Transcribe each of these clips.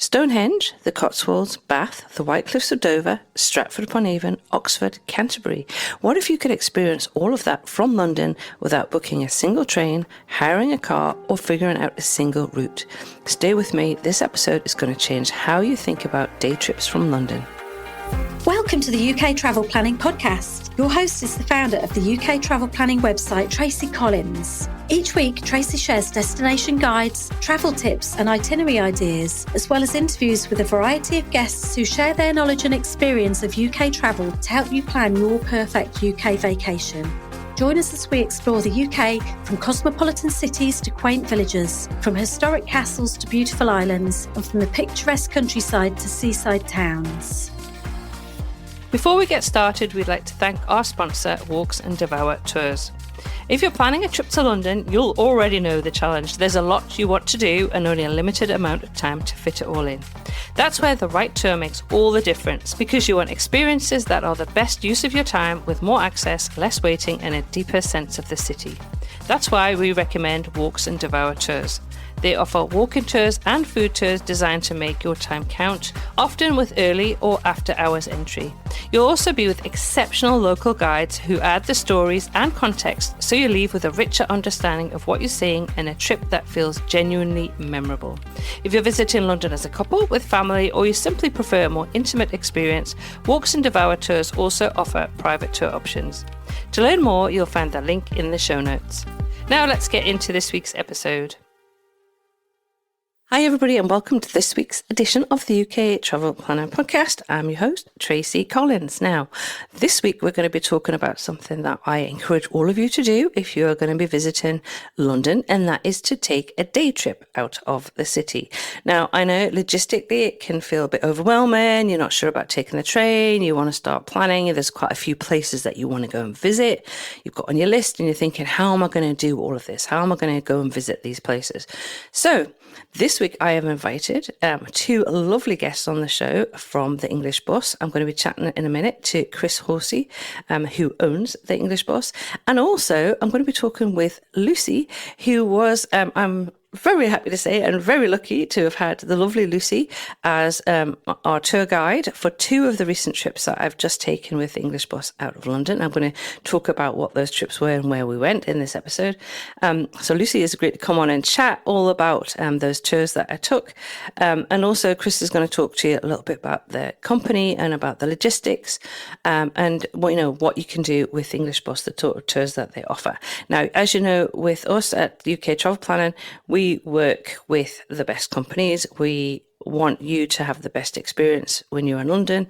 Stonehenge, the Cotswolds, Bath, the White Cliffs of Dover, Stratford upon Avon, Oxford, Canterbury. What if you could experience all of that from London without booking a single train, hiring a car, or figuring out a single route? Stay with me. This episode is going to change how you think about day trips from London. Welcome to the UK Travel Planning Podcast. Your host is the founder of the UK Travel Planning website, Tracy Collins. Each week, Tracy shares destination guides, travel tips and itinerary ideas, as well as interviews with a variety of guests who share their knowledge and experience of UK travel to help you plan your perfect UK vacation. Join us as we explore the UK from cosmopolitan cities to quaint villages, from historic castles to beautiful islands, and from the picturesque countryside to seaside towns. Before we get started, we'd like to thank our sponsor, Walks and Devour Tours. If you're planning a trip to London, you'll already know the challenge. There's a lot you want to do and only a limited amount of time to fit it all in. That's where the right tour makes all the difference, because you want experiences that are the best use of your time, with more access, less waiting and a deeper sense of the city. That's why we recommend Walks and Devour Tours. They offer walking tours and food tours designed to make your time count, often with early or after hours entry. You'll also be with exceptional local guides who add the stories and context, so you leave with a richer understanding of what you're seeing and a trip that feels genuinely memorable. If you're visiting London as a couple, with family, or you simply prefer a more intimate experience, Walks and Devour Tours also offer private tour options. To learn more, you'll find the link in the show notes. Now let's get into this week's episode. Hi everybody and welcome to this week's edition of the UK Travel Planner Podcast. I'm your host, Tracy Collins. Now, this week we're going to be talking about something that I encourage all of you to do if you are going to be visiting London, and that is to take a day trip out of the city. Now, I know logistically it can feel a bit overwhelming. You're not sure about taking the train. You want to start planning. There's quite a few places that you want to go and visit. You've got on your list and you're thinking, how am I going to do all of this? How am I going to go and visit these places? So, this week I have invited two lovely guests on the show from the English Bus. I'm going to be chatting in a minute to Chris Horsey, who owns the English Bus. And also I'm going to be talking with Lucy, who was, I'm very happy to say and very lucky to have had the lovely Lucy as our tour guide for two of the recent trips that I've just taken with the English Bus out of London. I'm going to talk about what those trips were and where we went in this episode. So Lucy is great to come on and chat all about those tours that I took. And also Chris is going to talk to you a little bit about the company and about the logistics and what you can do with English Bus, the tours that they offer. Now, as you know, with us at UK Travel Planning, we work with the best companies. We want you to have the best experience when you're in London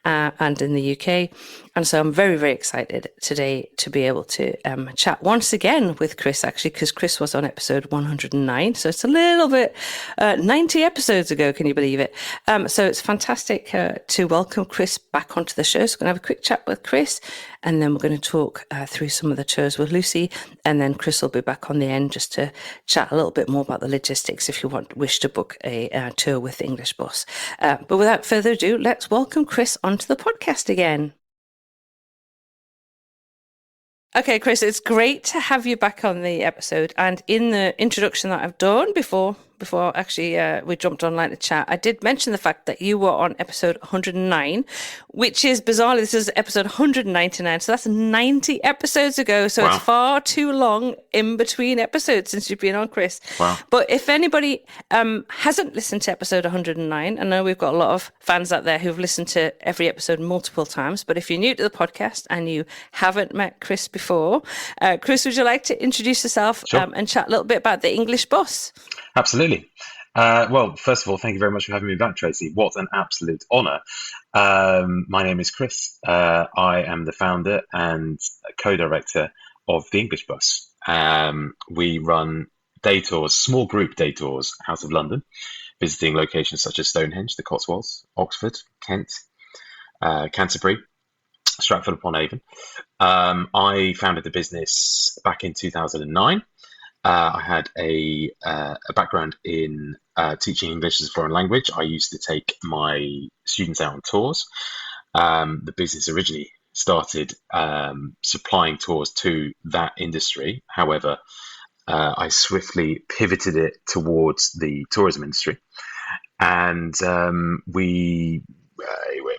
and in the UK. And so I'm very, very excited today to be able to chat once again with Chris, actually, because Chris was on episode 109. So it's a little bit 90 episodes ago. Can you believe it? So it's fantastic to welcome Chris back onto the show. So we're going to have a quick chat with Chris, and then we're going to talk through some of the tours with Lucy. And then Chris will be back on the end just to chat a little bit more about the logistics if you wish to book a tour with the English Bus. But without further ado, let's welcome Chris onto the podcast again. Okay, Chris, it's great to have you back on the episode. And in the introduction that I've done before actually we jumped online to chat, I did mention the fact that you were on episode 109, which is bizarrely, this is episode 199. So that's 90 episodes ago. So Wow. It's far too long in between episodes since you've been on, Chris. Wow. But if anybody hasn't listened to episode 109, I know we've got a lot of fans out there who've listened to every episode multiple times. But if you're new to the podcast and you haven't met Chris before, Chris, would you like to introduce yourself Sure. And chat a little bit about the English Bus? Absolutely. Well, first of all, thank you very much for having me back, Tracy. What an absolute honour. My name is Chris. I am the founder and co-director of the English Bus. We run day tours, small group day tours out of London, visiting locations such as Stonehenge, the Cotswolds, Oxford, Kent, Canterbury, Stratford upon Avon. I founded the business back in 2009. I had a background in teaching English as a foreign language. I used to take my students out on tours. The business originally started supplying tours to that industry. However, I swiftly pivoted it towards the tourism industry. And we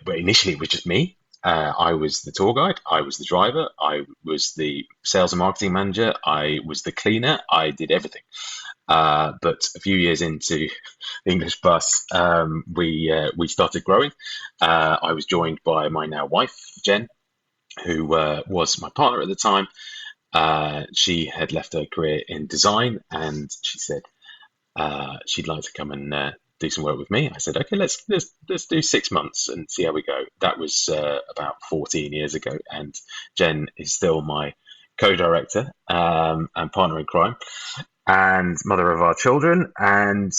initially it was just me. I was the tour guide, I was the driver, I was the sales and marketing manager, I was the cleaner, I did everything. But a few years into the English bus, we started growing. I was joined by my now wife, Jen, who was my partner at the time. She had left her career in design, and she said she'd like to come and do some work with me. I said, okay, let's do 6 months and see how we go. That was about 14 years ago, and Jen is still my co-director and partner in crime and mother of our children. And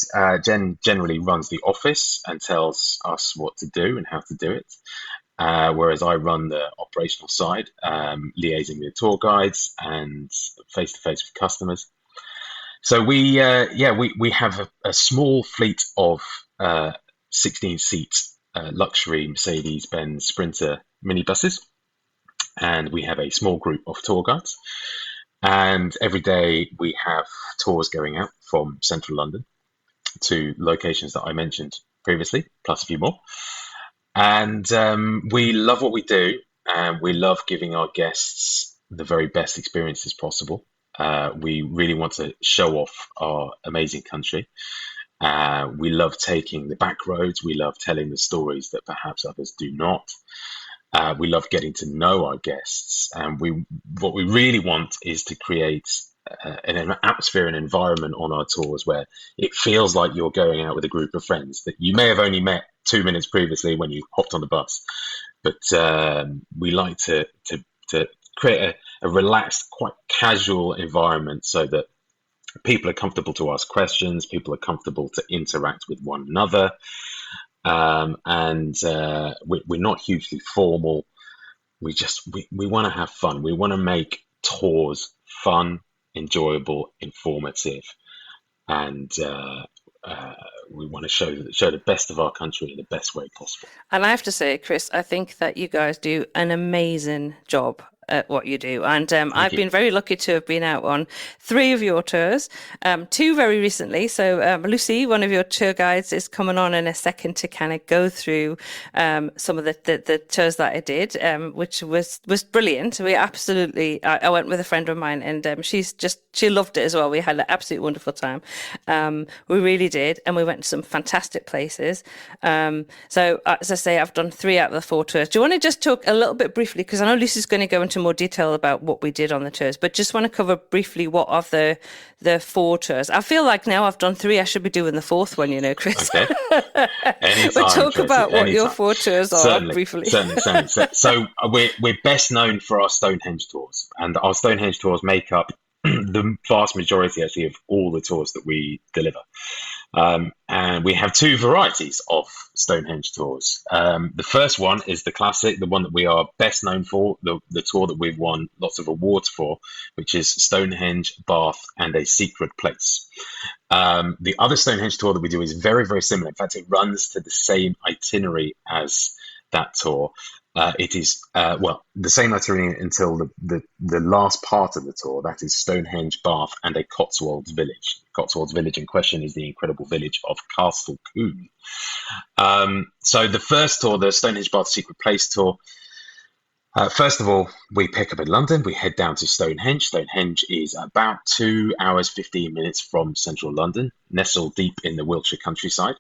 Jen generally runs the office and tells us what to do and how to do it. Whereas I run the operational side, liaising with tour guides and face-to-face with customers. So we have a small fleet of 16-seat luxury Mercedes-Benz Sprinter minibuses, and we have a small group of tour guides. And every day we have tours going out from central London to locations that I mentioned previously, plus a few more. And we love what we do, and we love giving our guests the very best experiences possible. We really want to show off our amazing country. We love taking the back roads. We love telling the stories that perhaps others do not. We love getting to know our guests. And what we really want is to create an atmosphere and environment on our tours where it feels like you're going out with a group of friends that you may have only met 2 minutes previously when you hopped on the bus. But we like to create a relaxed, quite casual environment so that people are comfortable to ask questions, people are comfortable to interact with one another, and we're not hugely formal. We want to have fun. We want to make tours fun, enjoyable, informative, and we want to show the best of our country in the best way possible. And I have to say, Chris, I think that you guys do an amazing job at what you do. And I've been very lucky to have been out on 3 of your tours, 2 very recently. So Lucy, one of your tour guides, is coming on in a second to kind of go through some of the tours that I did, which was brilliant. We absolutely, I went with a friend of mine, and she loved it as well. We had an absolutely wonderful time. We really did. And we went to some fantastic places. So as I say, I've done 3 out of the 4 tours. Do you want to just talk a little bit briefly, because I know Lucy's going to go into more detail about what we did on the tours, but just want to cover briefly what of the 4 tours. I feel like now I've done 3, I should be doing the 4th one, Chris. Okay. But talk about what your 4 tours are briefly. Certainly. So we're best known for our Stonehenge tours, and our Stonehenge tours make up the vast majority actually of all the tours that we deliver. And we have 2 varieties of Stonehenge tours. The first one is the classic, the one that we are best known for, the tour that we've won lots of awards for, which is Stonehenge, Bath, and a Secret Place. The other Stonehenge tour that we do is very, very similar. In fact, it runs to the same itinerary as that tour. It is the same itinerary until the last part of the tour. That is Stonehenge, Bath, and a Cotswolds village. Cotswolds village in question is the incredible village of Castle Combe. So the first tour, the Stonehenge, Bath, Secret Place tour. First of all, we pick up in London. We head down to Stonehenge. Stonehenge is about 2 hours 15 minutes from central London, nestled deep in the Wiltshire countryside.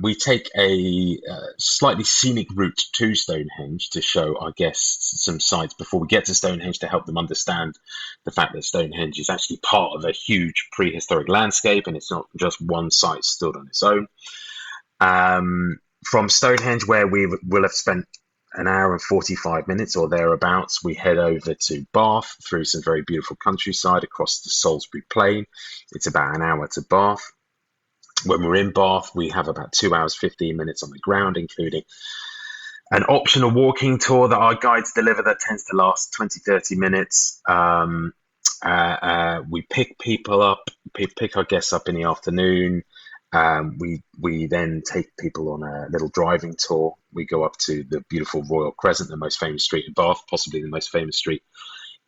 We take a slightly scenic route to Stonehenge to show our guests some sights before we get to Stonehenge, to help them understand the fact that Stonehenge is actually part of a huge prehistoric landscape, and it's not just one site stood on its own. From Stonehenge, where we will have spent an hour and 45 minutes or thereabouts, we head over to Bath through some very beautiful countryside across the Salisbury Plain. It's about an hour to Bath. When we're in Bath, we have about 2 hours, 15 minutes on the ground, including an optional walking tour that our guides deliver that tends to last 20, 30 minutes. We pick people up, pick our guests up in the afternoon. We then take people on a little driving tour. We go up to the beautiful Royal Crescent, the most famous street in Bath, possibly the most famous street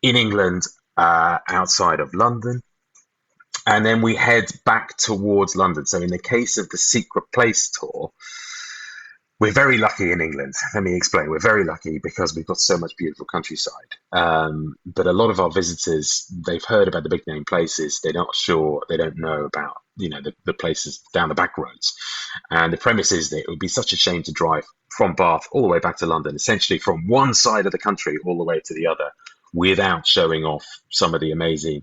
in England, outside of London. And then we head back towards London. So in the case of the Secret Place tour, we're very lucky in England. Let me explain. We're very lucky because we've got so much beautiful countryside. But a lot of our visitors, they've heard about the big name places. They're not sure. They don't know about, the places down the back roads. And the premise is that it would be such a shame to drive from Bath all the way back to London, essentially from one side of the country all the way to the other, without showing off some of the amazing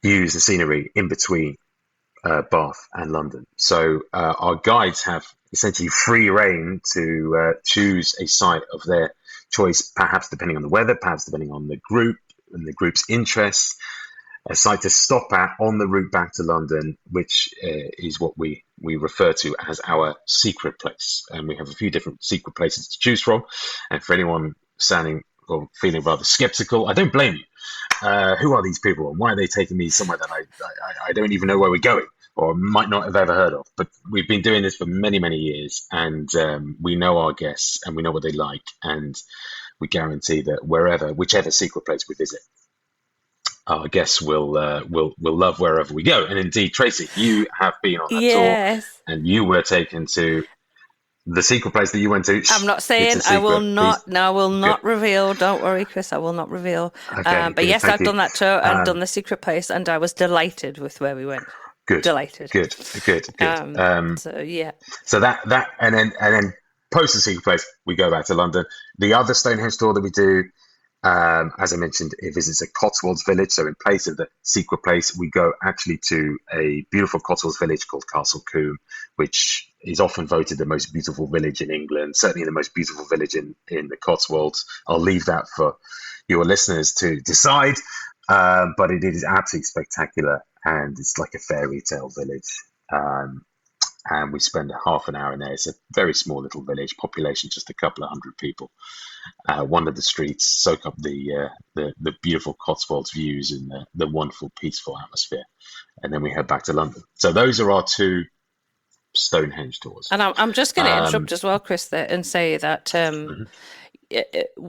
views and scenery in between Bath and London. So our guides have essentially free reign to choose a site of their choice, perhaps depending on the weather, perhaps depending on the group and the group's interests, a site to stop at on the route back to London, which is what we refer to as our secret place. And we have a few different secret places to choose from. And for anyone sounding or feeling rather skeptical, I don't blame you. Who are these people and why are they taking me somewhere that I don't even know where we're going or might not have ever heard of? But we've been doing this for many, many years, and we know our guests and we know what they like, and we guarantee that whichever secret place we visit, our guests will love wherever we go. And indeed, Tracy, you have been on that tour, and you were taken to the secret place that you went to. I'm not saying I will not. Please. No, I will not reveal. Don't worry, Chris. I will not reveal. Okay, but yes, I've done that tour and done the secret place, and I was delighted with where we went. Good. Delighted. Good. So yeah. So that and then post the secret place, we go back to London. The other Stonehenge tour that we do, as I mentioned, it visits a Cotswolds village. So in place of the secret place, we go actually to a beautiful Cotswolds village called Castle Combe, which is often voted the most beautiful village in England, certainly the most beautiful village in the Cotswolds. I'll leave that for your listeners to decide, but it is absolutely spectacular, and it's like a fairy tale village. And we spend half an hour in there. It's a very small little village, population just a couple of hundred people. One of the streets, soak up the beautiful Cotswolds views and the wonderful, peaceful atmosphere. And then we head back to London. So those are our two Stonehenge tours. And I'm just going to interrupt as well, Chris, there, and say that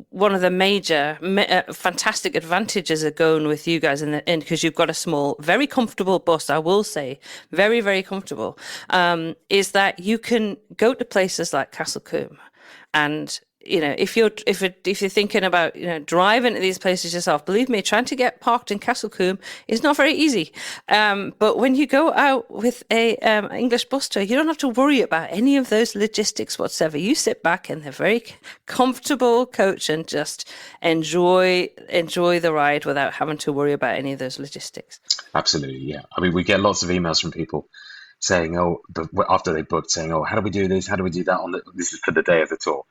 one of the major fantastic advantages of going with you guys in because you've got a small, very comfortable bus, I will say, very, very comfortable, is that you can go to places like Castle Combe, and if you're thinking about driving to these places yourself, believe me, trying to get parked in Castle Combe is not very easy. But when you go out with a English bus tour, you don't have to worry about any of those logistics whatsoever. You sit back in the very comfortable coach and just enjoy the ride without having to worry about any of those logistics. Absolutely, yeah. I mean, we get lots of emails from people saying, after they booked, saying, how do we do this? How do we do that? This is for the day of the tour.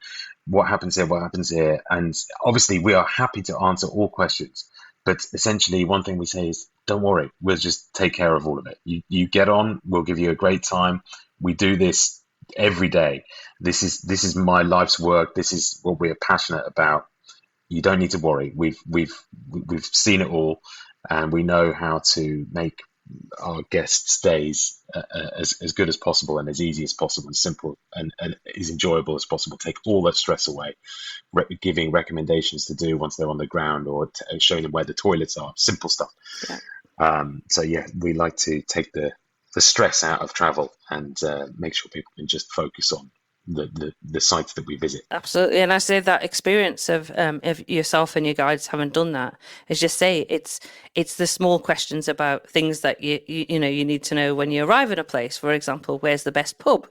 What happens here? What happens here? And obviously, we are happy to answer all questions. But essentially, one thing we say is, don't worry. We'll just take care of all of it. You get on. We'll give you a great time. We do this every day. This is my life's work. This is what we're passionate about. You don't need to worry. We've seen it all, and we know how to make our guest stays as good as possible and as easy as possible and simple and as enjoyable as possible. Take all that stress away, giving recommendations to do once they're on the ground, or showing them where the toilets are, simple stuff. So we like to take the stress out of travel and make sure people can just focus on the sites that we visit. Absolutely. And I say that experience of yourself and your guides having done that is just say it's the small questions about things that you need to know when you arrive in a place. For example, where's the best pub?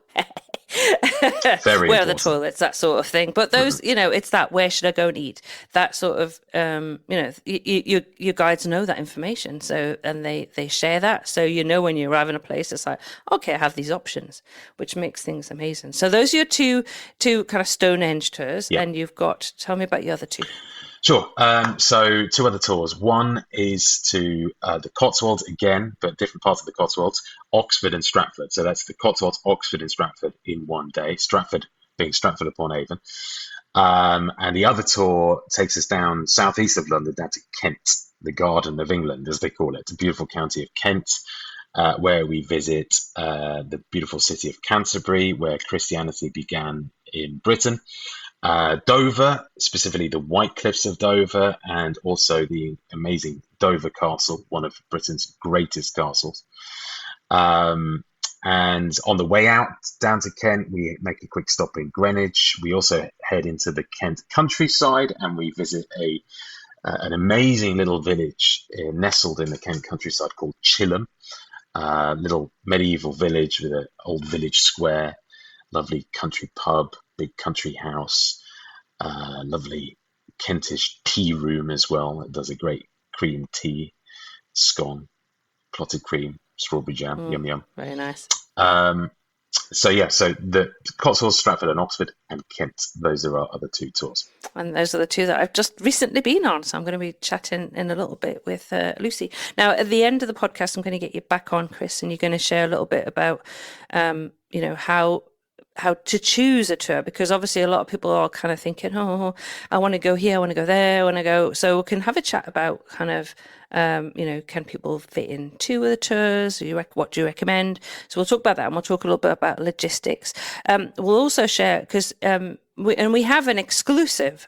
Very where important. are the toilets, that sort of thing. But those, it's that, where should I go and eat? That sort of, your guides know that information. So, and they share that. So, when you arrive in a place, it's like, okay, I have these options, which makes things amazing. So those are your two kind of Stonehenge tours. Yeah. And tell me about your other two. Sure. So two other tours. One is to the Cotswolds again, but different parts of the Cotswolds, Oxford and Stratford. So that's the Cotswolds, Oxford and Stratford in one day. Stratford being Stratford upon Avon. And the other tour takes us down southeast of London, down to Kent, the Garden of England, as they call it, the beautiful county of Kent, where we visit the beautiful city of Canterbury, where Christianity began in Britain. Dover, specifically the White Cliffs of Dover, and also the amazing Dover Castle, one of Britain's greatest castles. And on the way out down to Kent, we make a quick stop in Greenwich. We also head into the Kent countryside, and we visit an amazing little village nestled in the Kent countryside called Chilham, little medieval village with an old village square, lovely country pub, big country house, lovely Kentish tea room as well. It does a great cream tea, scone, clotted cream, strawberry jam, yum yum. Very nice. So the Cotswolds, Stratford and Oxford, and Kent, those are our other two tours. And those are the two that I've just recently been on. So I'm going to be chatting in a little bit with Lucy. Now, at the end of the podcast, I'm going to get you back on, Chris, and you're going to share a little bit about, how to choose a tour, because obviously a lot of people are kind of thinking, oh, I want to go here, I want to go there, I want to go. So we can have a chat about kind of, can people fit in two of the tours? What do you recommend? So we'll talk about that, and we'll talk a little bit about logistics. We'll also share, because we have an exclusive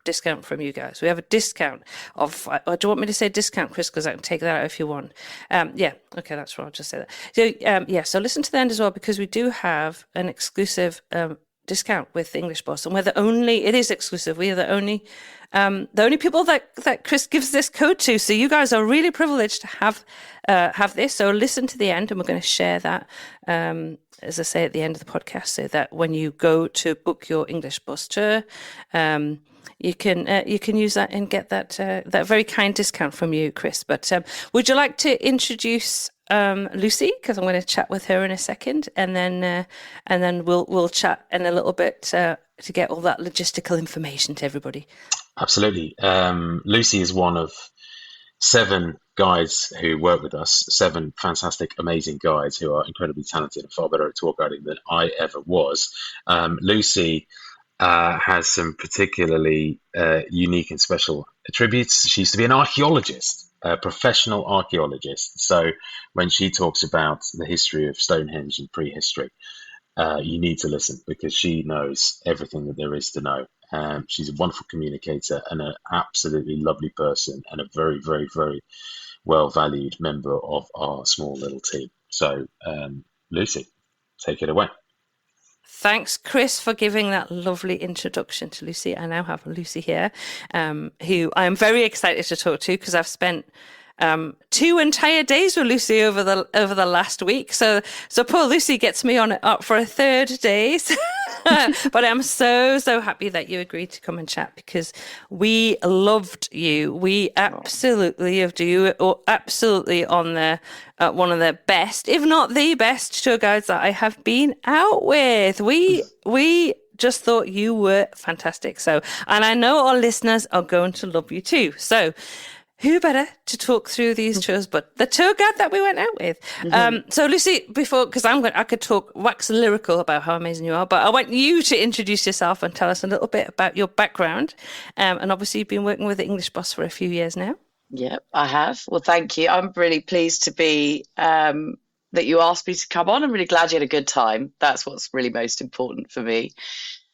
discount from you guys. We have a discount of, do you want me to say discount, Chris? Because I can take that out if you want. Okay, that's right. I'll just say that. So, so listen to the end as well, because we do have an exclusive discount with English Boss, and it is exclusive. We are the only people that Chris gives this code to. So you guys are really privileged to have this. So listen to the end, and we're going to share that, as I say, at the end of the podcast, so that when you go to book your English Bus tour, you can use that and get that very kind discount from you, Chris. But would you like to introduce Lucy, because I'm going to chat with her in a second, and then we'll chat in a little bit to get all that logistical information to everybody. Absolutely. Lucy is one of 7 guides who work with us, 7 fantastic, amazing guides who are incredibly talented and far better at tour guiding than I ever was. Lucy has some particularly unique and special attributes. She used to be an archaeologist, a professional archaeologist. So when she talks about the history of Stonehenge and prehistory, you need to listen, because she knows everything that there is to know. She's a wonderful communicator and an absolutely lovely person, and a very, very, very well valued member of our small little team. So, Lucy, take it away. Thanks, Chris, for giving that lovely introduction to Lucy. I now have Lucy here, who I am very excited to talk to, because I've spent 2 entire days with Lucy over the last week. So poor Lucy gets me up for a 3rd day. But I'm so happy that you agreed to come and chat, because we loved you. We absolutely loved you. Absolutely on one of the best, if not the best, tour guides that I have been out with. We just thought you were fantastic. So, and I know our listeners are going to love you too. So, who better to talk through these tours but the tour guide that we went out with? So Lucy, because I could wax lyrical about how amazing you are, but I want you to introduce yourself and tell us a little bit about your background. And obviously you've been working with the English Boss for a few years now. Yep, I have. Well, thank you. I'm really pleased to be that you asked me to come on. I'm really glad you had a good time. That's what's really most important for me.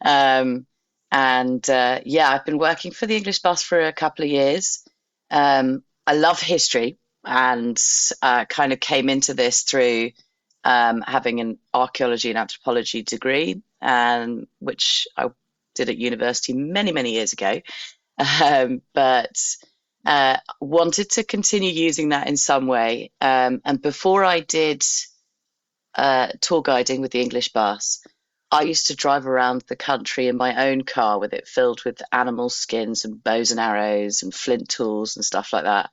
I've been working for the English Boss for a couple of years. I love history, and kind of came into this through having an archaeology and anthropology degree, which I did at university many, many years ago, but wanted to continue using that in some way. And before I did tour guiding with the English Bus, I used to drive around the country in my own car with it filled with animal skins and bows and arrows and flint tools and stuff like that,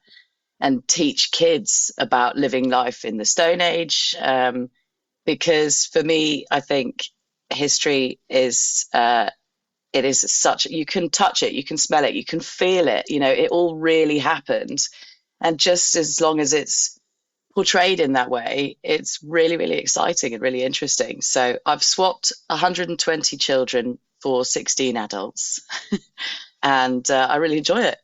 and teach kids about living life in the Stone Age. Because for me, I think history is, it is such, you can touch it, you can smell it, you can feel it, it all really happened. And just as long as it's portrayed in that way, it's really, really exciting and really interesting. So I've swapped 120 children for 16 adults and I really enjoy it.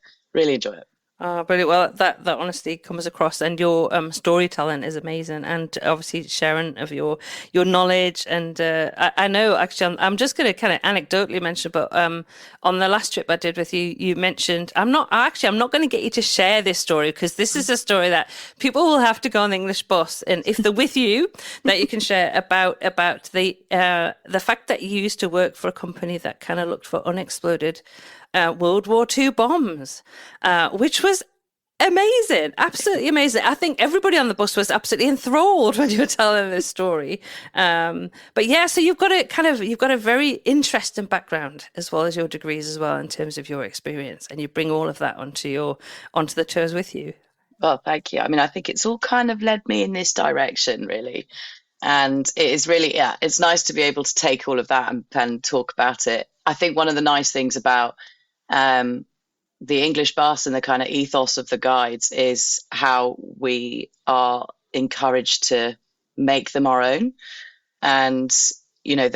Oh, brilliant. Well, that honesty comes across, and your storytelling is amazing, and obviously sharing of your knowledge. And I know actually, I'm just going to kind of anecdotally mention, but on the last trip I did with you, you mentioned I'm not going to get you to share this story because this is a story that people will have to go on the English bus, and if they're with you, that you can share about the fact that you used to work for a company that kind of looked for unexploded World War II bombs, which was amazing, absolutely amazing. I think everybody on the bus was absolutely enthralled when you were telling this story. But yeah, so you've got a very interesting background as well as your degrees as well in terms of your experience, and you bring all of that onto the tours with you. Well, thank you. I mean, I think it's all kind of led me in this direction, really. And it is really, yeah, it's nice to be able to take all of that and talk about it. I think one of the nice things about the English bus and the kind of ethos of the guides is how we are encouraged to make them our own. And we're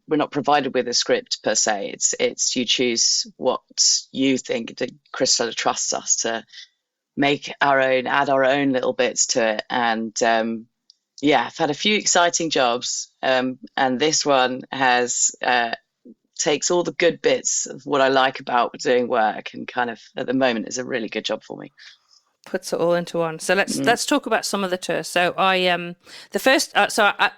not provided with a script per se. It's you choose what you think. Chris sort of trusts us to make our own, add our own little bits to it. And I've had a few exciting jobs, and this one takes all the good bits of what I like about doing work, and kind of at the moment is a really good job for me. Puts it all into one. So let's talk about some of the tours. So I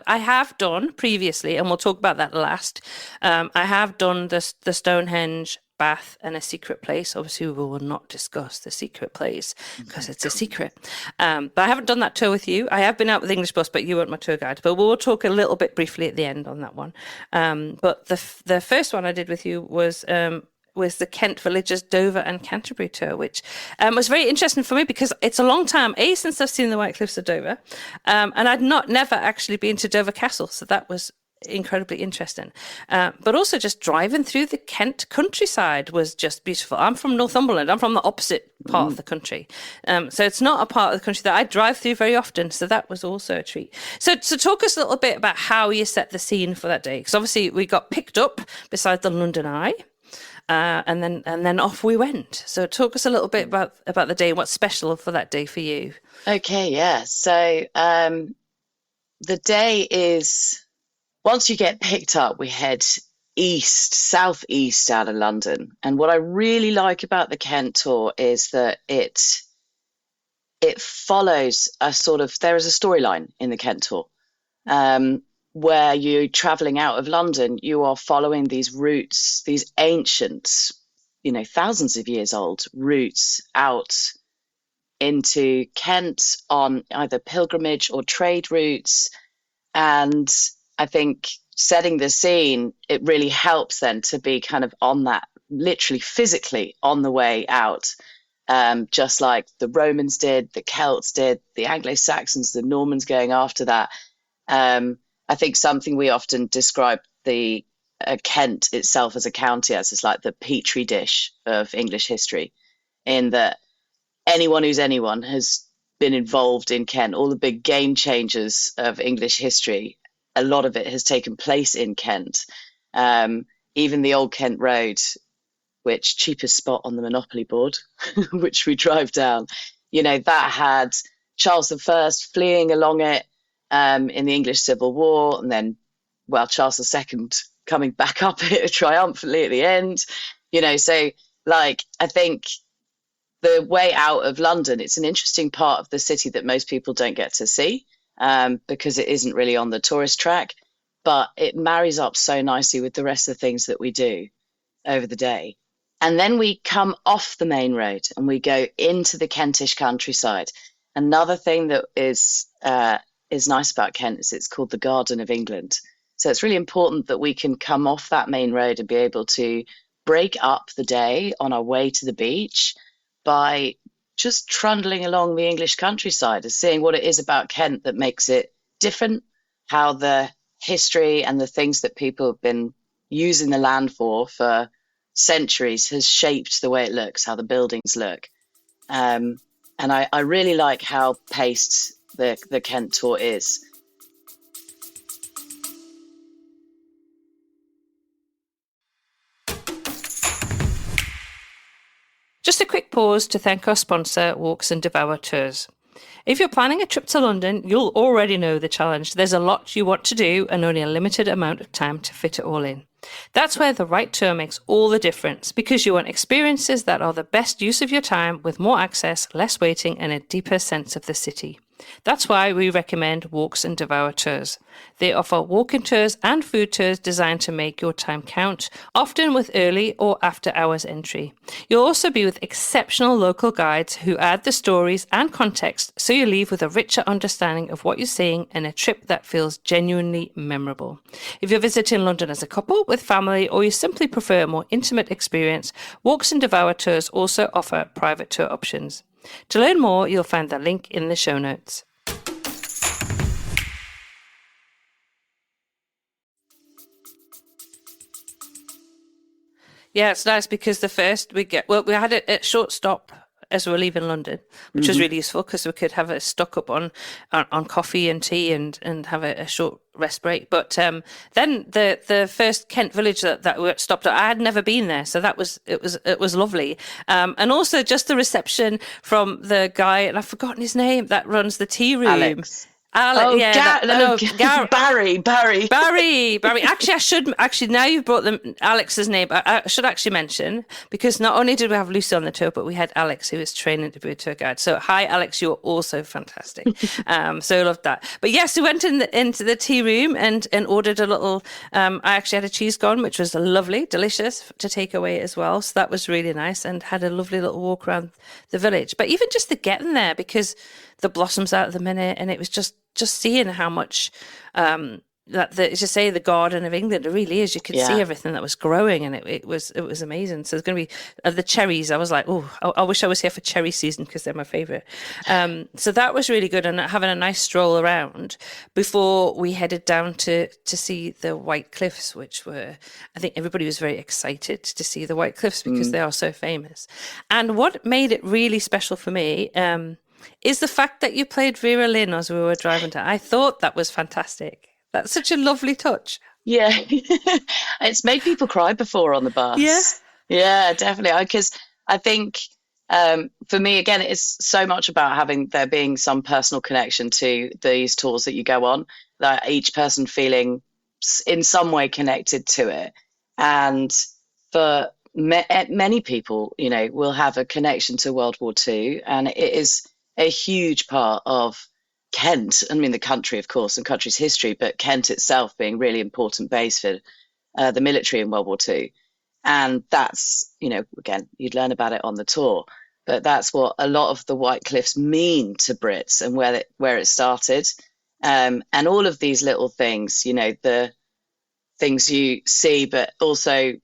have done previously, and we'll talk about that last. I have done the Stonehenge, Bath, and a secret place. Obviously, we will not discuss the secret place because it's a secret. But I haven't done that tour with you. I have been out with English Bus, but you weren't my tour guide. But we'll talk a little bit briefly at the end on that one. But the first one I did with you was the Kent Villages, Dover and Canterbury tour, which was very interesting for me because it's a long time, since I've seen the White Cliffs of Dover, and I'd never actually been to Dover Castle, so that was incredibly interesting. But also just driving through the Kent countryside was just beautiful. I'm from Northumberland. I'm from the opposite part of the country. So it's not a part of the country that I drive through very often. So that was also a treat. So talk us a little bit about how you set the scene for that day. Because obviously we got picked up beside the London Eye. And then off we went. So talk us a little bit about the day and what's special for that day for you. Okay, yeah. So the day is, once you get picked up, we head southeast out of London. And what I really like about the Kent tour is that it follows there is a storyline in the Kent tour. Where you're traveling out of London, you are following these routes, these ancient, thousands of years old routes out into Kent on either pilgrimage or trade routes. And I think setting the scene, it really helps then to be kind of on that, literally physically on the way out, just like the Romans did, the Celts did, the Anglo-Saxons, the Normans going after that. I think something we often describe the Kent itself as a county as is like the petri dish of English history, in that anyone who's anyone has been involved in Kent. All the big game changers of English history, a lot of it has taken place in Kent. Even the Old Kent Road, which cheapest spot on the Monopoly board, which we drive down, that had Charles I fleeing along it in the English Civil War, and then, Charles II coming back up it triumphantly at the end. So I think the way out of London, it's an interesting part of the city that most people don't get to see because it isn't really on the tourist track, but it marries up so nicely with the rest of the things that we do over the day. And then we come off the main road and we go into the Kentish countryside. Another thing that is nice about Kent is it's called the Garden of England. So it's really important that we can come off that main road and be able to break up the day on our way to the beach by just trundling along the English countryside and seeing what it is about Kent that makes it different, how the history and the things that people have been using the land for centuries has shaped the way it looks, how the buildings look. And I really like how paced the Kent tour is. Just a quick pause to thank our sponsor, Walks and Devour Tours. If you're planning a trip to London, you'll already know the challenge. There's a lot you want to do and only a limited amount of time to fit it all in. That's where the right tour makes all the difference, because you want experiences that are the best use of your time, with more access, less waiting, and a deeper sense of the city. That's why we recommend Walks and Devour Tours. They offer walking tours and food tours designed to make your time count, often with early or after hours entry. You'll also be with exceptional local guides who add the stories and context, so you leave with a richer understanding of what you're seeing and a trip that feels genuinely memorable. If you're visiting London as a couple, with family, or you simply prefer a more intimate experience, Walks and Devour Tours also offer private tour options. To learn more, you'll find the link in the show notes. Yeah, it's nice because we had a short stop as we were leaving London, which was really useful because we could have a stock up on coffee and tea and have a short rest break. But then the first Kent village that we stopped at, I had never been there, so it was lovely. And also just the reception from the guy, and I've forgotten his name, that runs the tea room. Alex. Barry. Actually, now you've brought Alex's name, I should actually mention, because not only did we have Lucy on the tour, but we had Alex, who was training to be a tour guide. So hi, Alex, you're also fantastic. So I loved that. But yes, we went into the tea room and ordered a little, I actually had a cheese gone, which was lovely, delicious to take away as well. So that was really nice, and had a lovely little walk around the village. But even just the getting there, because the blossoms out at the minute, and it was just seeing how much the Garden of England, it really is. You could see everything that was growing, and it was amazing. So there's going to be the cherries. I was like, I wish I was here for cherry season, because they're my favourite. So that was really good, and having a nice stroll around before we headed down to see the White Cliffs, which were, I think everybody was very excited to see the White Cliffs because they are so famous. And what made it really special for me is the fact that you played Vera Lynn as we were driving down. I thought that was fantastic. That's such a lovely touch. Yeah. It's made people cry before on the bus. Yeah, definitely. Because I think for me, again, it's so much about there being some personal connection to these tours that you go on, that each person feeling in some way connected to it. And for many people, will have a connection to World War II, and it is a huge part of Kent. I mean, the country, of course, and country's history, but Kent itself being really important base for the military in World War II. And that's, again, you'd learn about it on the tour, but that's what a lot of the White Cliffs mean to Brits, and where it started. And all of these little things, the things you see, but also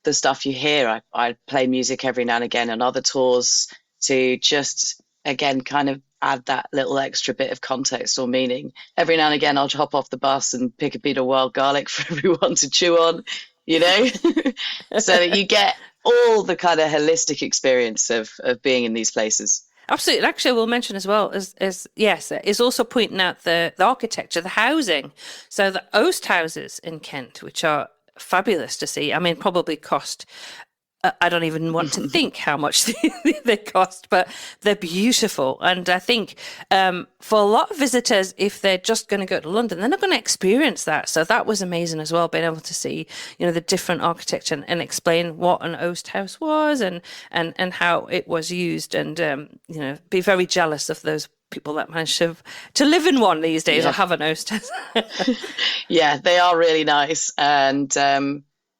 the stuff you hear. I play music every now and again on other tours to just, again, kind of add that little extra bit of context or meaning. Every now and again, I'll hop off the bus and pick a bit of wild garlic for everyone to chew on, so that you get all the kind of holistic experience of being in these places. Absolutely. Actually, we'll mention as well is also pointing out the architecture, the housing. So the Oast houses in Kent, which are fabulous to see. I mean, probably cost, I don't even want to think how much they cost, but they're beautiful. And I think for a lot of visitors, if they're just going to go to London, they're not going to experience that. So that was amazing as well, being able to see, the different architecture and explain what an Oast house was and how it was used, and, be very jealous of those people that manage to live in one these days or have an Oast house. Yeah, they are really nice. And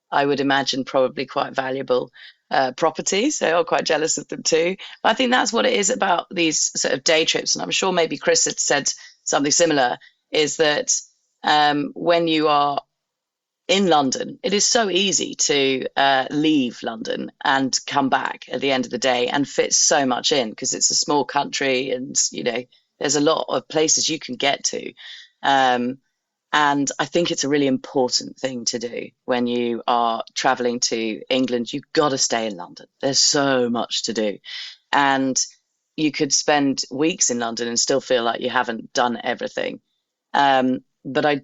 I would imagine probably quite valuable properties. So I'm quite jealous of them too. But I think that's what it is about these sort of day trips. And I'm sure maybe Chris had said something similar, is that when you are in London, it is so easy to leave London and come back at the end of the day and fit so much in, because it's a small country and, there's a lot of places you can get to. And I think it's a really important thing to do when you are traveling to England. You've got to stay in London. There's so much to do. And you could spend weeks in London and still feel like you haven't done everything. But I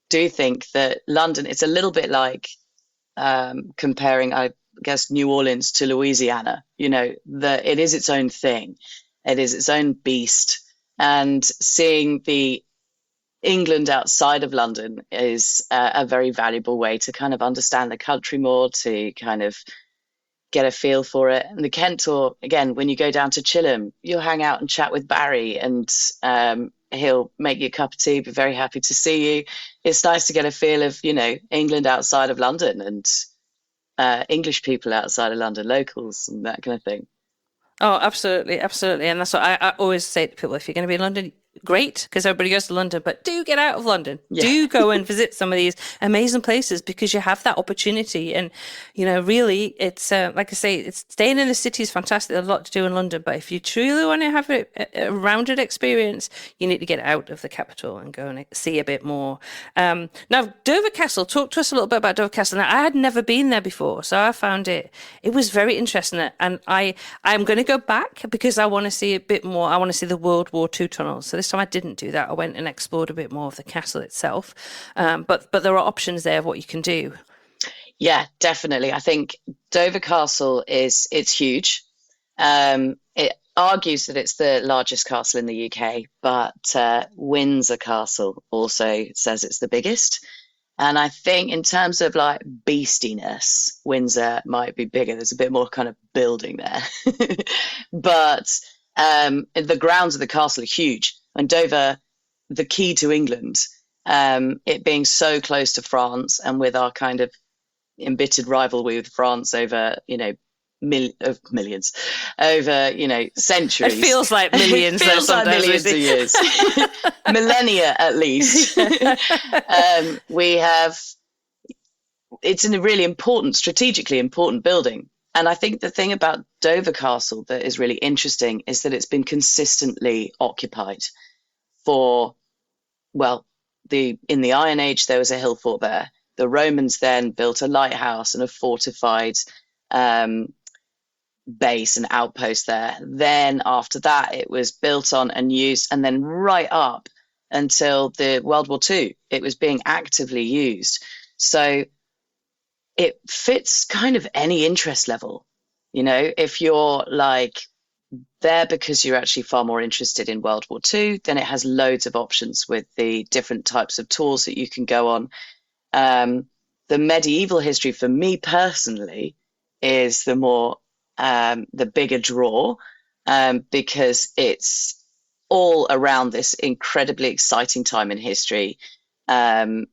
do think that London, it's a little bit like comparing, I guess, New Orleans to Louisiana. It is its own thing. It is its own beast. And seeing the England outside of London is a very valuable way to kind of understand the country more, to kind of get a feel for it. And the Kent tour, again, when you go down to Chilham, you'll hang out and chat with Barry, and he'll make you a cup of tea, be very happy to see you. It's nice to get a feel of, England outside of London, and English people outside of London, locals and that kind of thing. Oh, absolutely, absolutely. And that's what I always say to people: if you're going to be in London, great, because everybody goes to London, but do get out of London. Yeah. Do go and visit some of these amazing places, because you have that opportunity. And, really, it's like I say, it's staying in the city is fantastic. There's a lot to do in London, but if you truly want to have a rounded experience, you need to get out of the capital and go and see a bit more. Now, Dover Castle, talk to us a little bit about Dover Castle. Now, I had never been there before, so I found it was very interesting. And I'm going to go back because I want to see a bit more. I want to see the World War II tunnels. So this time I didn't do that. I went and explored a bit more of the castle itself. But there are options there of what you can do. Yeah, definitely. I think Dover Castle it's huge. It argues that it's the largest castle in the UK, but Windsor Castle also says it's the biggest. And I think in terms of like beastiness, Windsor might be bigger. There's a bit more kind of building there. But the grounds of the castle are huge. And Dover, the key to England, it being so close to France, and with our kind of embittered rivalry with France over, millions, over, centuries. It feels like millions. It feels like millions of years. Millennia, at least. It's in a really important, strategically important building. And I think the thing about Dover Castle that is really interesting is that it's been consistently occupied for, in the Iron Age, there was a hill fort there. The Romans then built a lighthouse and a fortified base and outpost there. Then after that, it was built on and used, and then right up until the World War II, it was being actively used. So it fits kind of any interest level. If you're like there because you're actually far more interested in World War II, then it has loads of options with the different types of tours that you can go on. The medieval history for me personally is the more the bigger draw, because it's all around this incredibly exciting time in history, and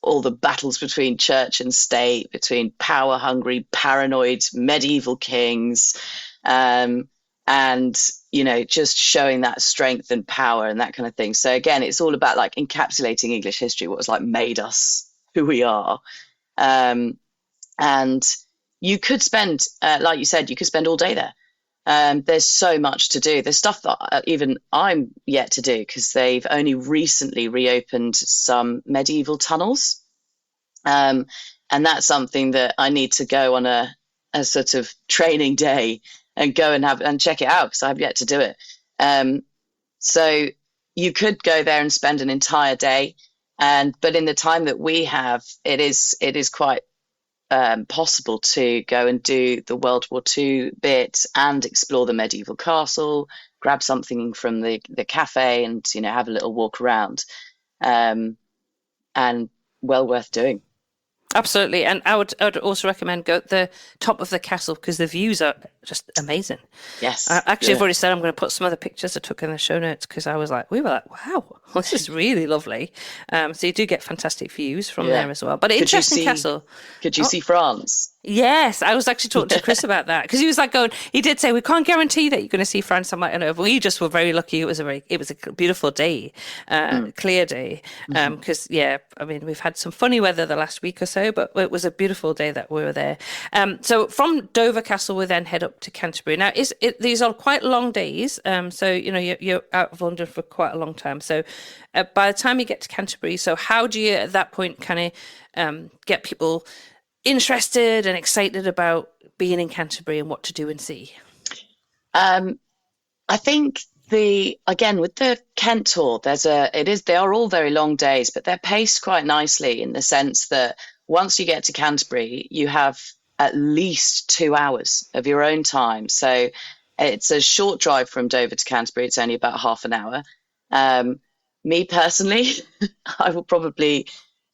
all the battles between church and state, between power-hungry, paranoid medieval kings, and just showing that strength and power and that kind of thing. So again, it's all about like encapsulating English history, what was like made us who we are. And you could spend, like you said, you could spend all day there. There's so much to do. There's stuff that even I'm yet to do, because they've only recently reopened some medieval tunnels. And that's something that I need to go on a sort of training day and go and check it out, because I've yet to do it. So you could go there and spend an entire day. But in the time that we have, it is quite possible to go and do the World War II bit and explore the medieval castle, grab something from the cafe, and have a little walk around, and well worth doing. Absolutely. And I would also recommend go at the top of the castle, because the views are just amazing. Yes. I've already said I'm going to put some of the pictures I took in the show notes, because we were like, wow, this is really lovely. So you do get fantastic views from there as well. But an interesting castle. Could you see France? Yes, I was actually talking to Chris about that, because he was like he did say, we can't guarantee that you're going to see France. I'm like, I know, but we just were very lucky. It was a beautiful day, clear day. Because we've had some funny weather the last week or so, but it was a beautiful day that we were there. So from Dover Castle, we then head up to Canterbury. Now, these are quite long days. So, you're out of London for quite a long time. So by the time you get to Canterbury, so how do you at that point kind of get people interested and excited about being in Canterbury and what to do and see? I think with the Kent tour, they are all very long days, but they're paced quite nicely in the sense that once you get to Canterbury, you have at least 2 hours of your own time. So it's a short drive from Dover to Canterbury. It's only about half an hour. Me personally, I will probably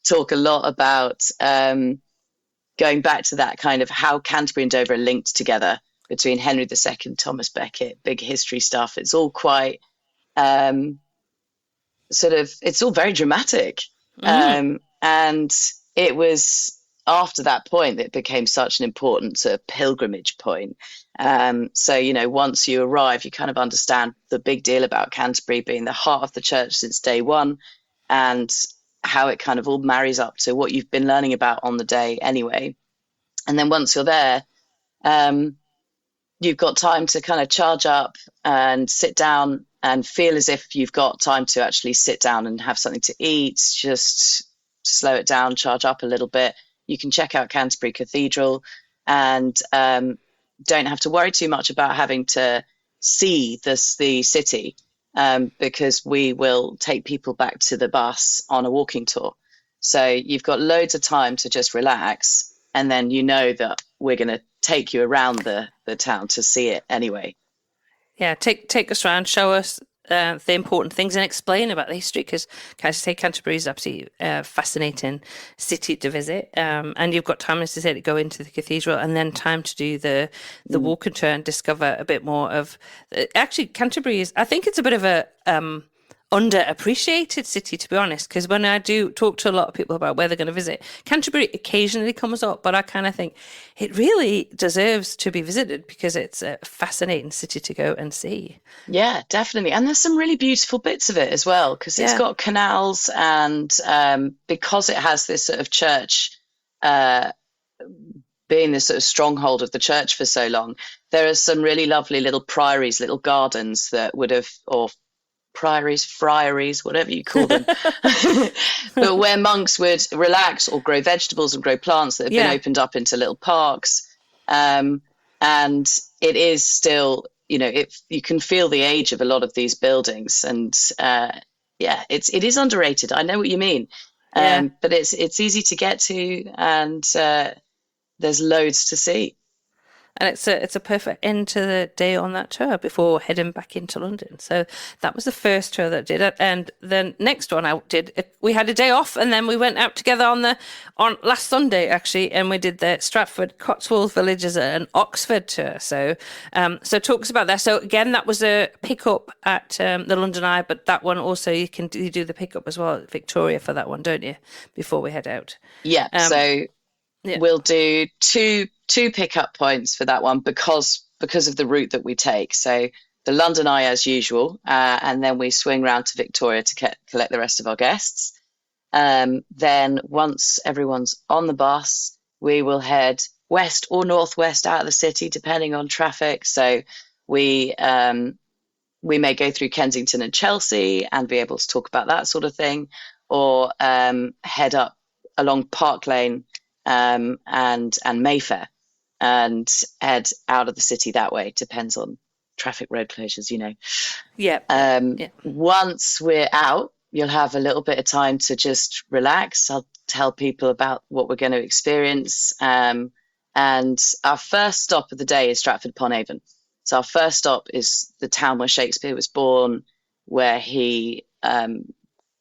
talk a lot about going back to that kind of how Canterbury and Dover are linked together between Henry II, Thomas Becket, big history stuff. It's all quite it's all very dramatic. And it was after that point that it became such an important sort of pilgrimage point. So, once you arrive, you kind of understand the big deal about Canterbury being the heart of the church since day one, and how it kind of all marries up to what you've been learning about on the day anyway. And then once you're there, you've got time to kind of charge up and sit down and feel as if you've got time to actually sit down and have something to eat, just slow it down, charge up a little bit. You can check out Canterbury Cathedral and don't have to worry too much about having to see the city, because we will take people back to the bus on a walking tour. So you've got loads of time to just relax, and then that we're going to take you around the town to see it anyway. Yeah, take us around, show us the important things, and explain about the history, because Canterbury is absolutely fascinating city to visit, and you've got time, as I say, to go into the cathedral, and then time to do the walk and tour and discover a bit more of. Actually, Canterbury is, I think it's a bit of a underappreciated city, to be honest, because when I do talk to a lot of people about where they're going to visit, Canterbury occasionally comes up, but I kind of think it really deserves to be visited because it's a fascinating city to go and see. Yeah, definitely. And there's some really beautiful bits of it as well, because it's got canals, and because it has this sort of church being this sort of stronghold of the church for so long, there are some really lovely little priories, little gardens that would have, or priories, friaries, whatever you call them, but where monks would relax or grow vegetables and grow plants that have been opened up into little parks. And it is still, you can feel the age of a lot of these buildings, and it is underrated. I know what you mean, but it's easy to get to, and there's loads to see. And it's a perfect end to the day on that tour before heading back into London. So that was the first tour that I did it. And the next one I did, we had a day off, and then we went out together on last Sunday, actually, and we did the Stratford, Cotswolds villages and Oxford tour. So talk us about that. So again, that was a pickup at the London Eye, but that one also you do the pickup as well at Victoria for that one, don't you? Before we head out. Yeah. We'll do two pickup points for that one because of the route that we take. So the London Eye as usual, and then we swing round to Victoria to collect the rest of our guests. Then once everyone's on the bus, we will head west or northwest out of the city, depending on traffic. So we may go through Kensington and Chelsea and be able to talk about that sort of thing, or head up along Park Lane and Mayfair and head out of the city that way. Depends on traffic, road closures, Once we're out, you'll have a little bit of time to just relax. I'll tell people about what we're going to experience, and our first stop of the day is Stratford upon Avon. So our first stop is the town where Shakespeare was born, where he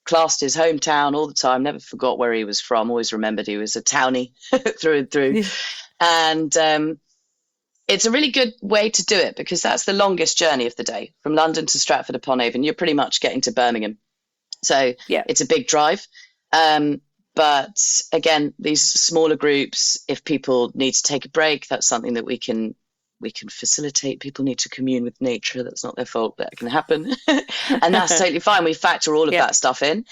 classed his hometown all the time, never forgot where he was from, always remembered he was a townie through and through. And it's a really good way to do it because that's the longest journey of the day. From London to Stratford upon Avon, you're pretty much getting to Birmingham. So it's a big drive. But again, these smaller groups, if people need to take a break, that's something that we can facilitate. People need to commune with nature. That's not their fault. That can happen. And that's totally fine. We factor all of that stuff in.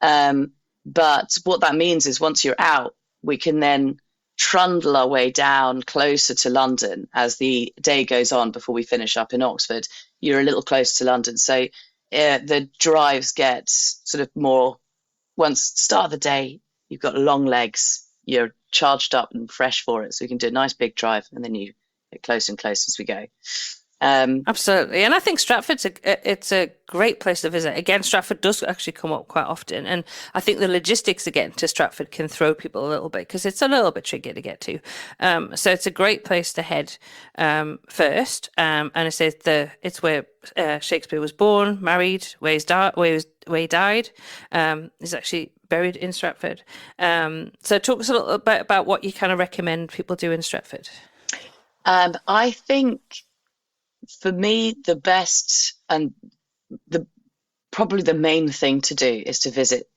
But what that means is once you're out, we can then trundle our way down closer to London as the day goes on before we finish up in Oxford. You're a little close to London. So the drives get sort of more, once start of the day, you've got long legs, you're charged up and fresh for it. So you can do a nice big drive and then you get closer and closer as we go. Absolutely. And I think Stratford's it's a great place to visit. Again, Stratford does actually come up quite often. And I think the logistics of getting to Stratford can throw people a little bit because it's a little bit tricky to get to. So it's a great place to head first. And it says it's where Shakespeare was born, married, where he died. He's actually buried in Stratford. So talk us a little bit about what you kind of recommend people do in Stratford. I think for me, the best and probably the main thing to do is to visit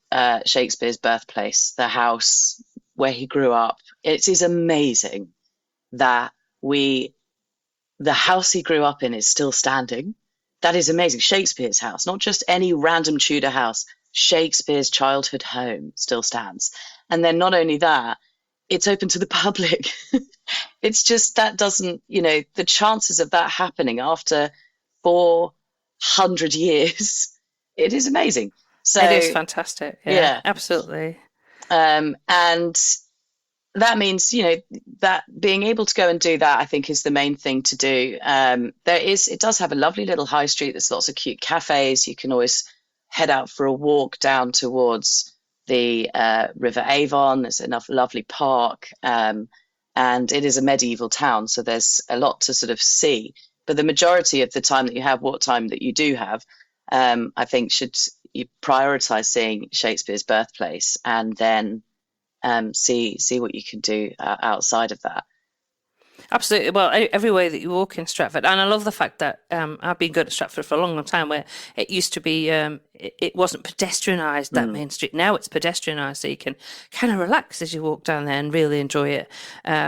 Shakespeare's birthplace, the house where he grew up. It is amazing that the house he grew up in is still standing. That is amazing. Shakespeare's house, not just any random Tudor house. Shakespeare's childhood home still stands. And then not only that, it's open to the public. It's just that doesn't, the chances of that happening after 400 years, it is amazing. So it is fantastic. Yeah. Absolutely. And that means, that being able to go and do that, I think, is the main thing to do. It does have a lovely little high street. There's lots of cute cafes. You can always head out for a walk down towards the River Avon. There's enough lovely park. And it is a medieval town, so there's a lot to sort of see. But the majority of the time that you have, what time that you do have, I think you prioritise seeing Shakespeare's birthplace and then see what you can do outside of that. Absolutely. Well, every way that you walk in Stratford, and I love the fact that I've been going to Stratford for a long, long time, where it used to be, it wasn't pedestrianised, that main street. Now it's pedestrianised, so you can kind of relax as you walk down there and really enjoy it,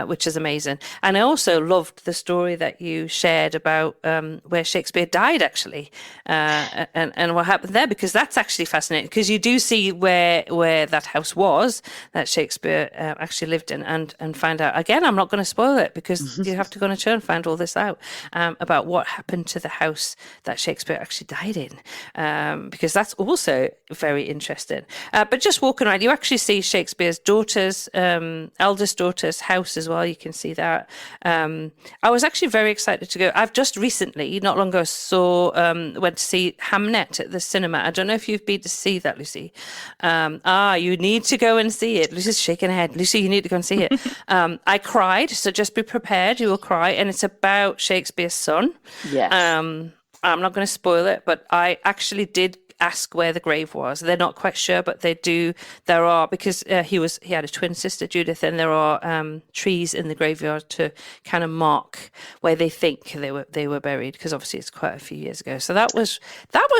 which is amazing. And I also loved the story that you shared about where Shakespeare died, actually, and what happened there, because that's actually fascinating, because you do see where that house was that Shakespeare actually lived in, and find out. Again, I'm not going to spoil it, because you have to go on a tour and find all this out about what happened to the house that Shakespeare actually died in, because that's also very interesting. But just walking around, you actually see Shakespeare's eldest daughter's house as well. You can see that. I was actually very excited to go. I've just recently, not long ago, went to see Hamnet at the cinema. I don't know if you've been to see that, Lucy. You need to go and see it. Lucy's shaking her head. Lucy, you need to go and see it. I cried, so just be prepared. You will cry, and it's about Shakespeare's son. Yes. I'm not going to spoil it, but I actually did ask where the grave was. They're not quite sure, but they do. There are, because he had a twin sister, Judith, and there are trees in the graveyard to kind of mark where they think they were buried, because obviously it's quite a few years ago. So that was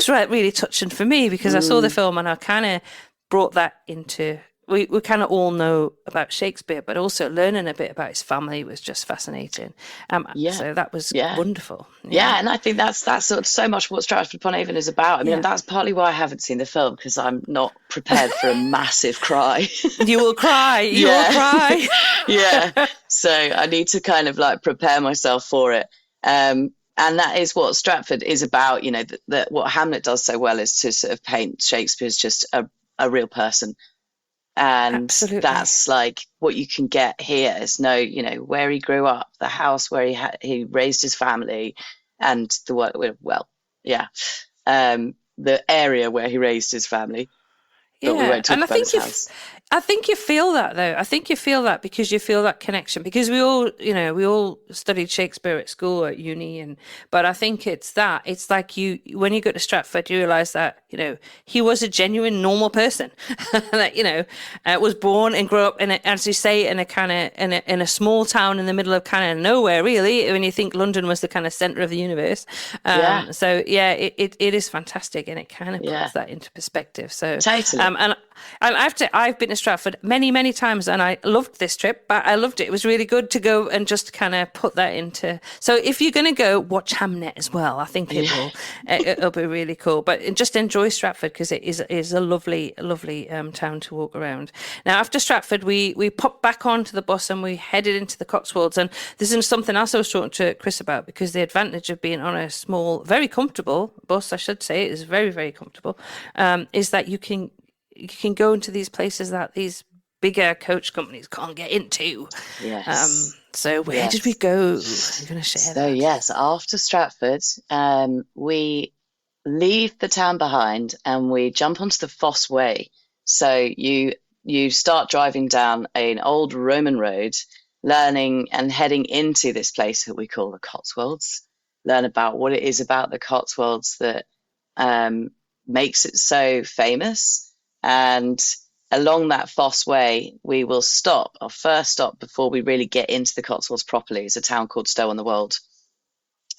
really touching for me, because I saw the film and I kind of brought that into. We kind of all know about Shakespeare, but also learning a bit about his family was just fascinating. So that was wonderful. Yeah, and I think that's so much what Stratford-upon-Avon is about. I mean, that's partly why I haven't seen the film, because I'm not prepared for a massive cry. You will cry. You will cry. Yeah. So I need to kind of like prepare myself for it. And that is what Stratford is about. What Hamlet does so well is to sort of paint Shakespeare as just a real person. And Absolutely. That's like what you can get here is where he grew up, the house where he raised his family, and the area where he raised his family. But we won't talk about his house. I think you feel that, though. I think you feel that because you feel that connection, because we all studied Shakespeare at school, at uni, but I think it's like when you go to Stratford, you realise that, he was a genuine normal person that, was born and grew up as you say, in a kind of, in a small town in the middle of kind of nowhere, really, when you think London was the kind of centre of the universe. So it is fantastic, and it kind of puts that into perspective. So totally. And I've been to Stratford many, many times, and I loved this trip, but I loved it. It was really good to go and just kind of put that into. So if you're going to go, watch Hamnet as well. I think it'll be really cool. But just enjoy Stratford, because it is a lovely, lovely town to walk around. Now, after Stratford, we popped back onto the bus and we headed into the Cotswolds. And this is something else I was talking to Chris about, because the advantage of being on a small, very comfortable bus, I should say, is very, very comfortable, is that you can go into these places that these bigger coach companies can't get into. Yes. So where did we go? I'm going to share that. Yes, after Stratford, we leave the town behind and we jump onto the Fosse Way. So you start driving down an old Roman road, learning and heading into this place that we call the Cotswolds. Learn about what it is about the Cotswolds that makes it so famous. And along that Fosse Way, we will stop. Our first stop before we really get into the Cotswolds properly is a town called Stow-on-the-Wold.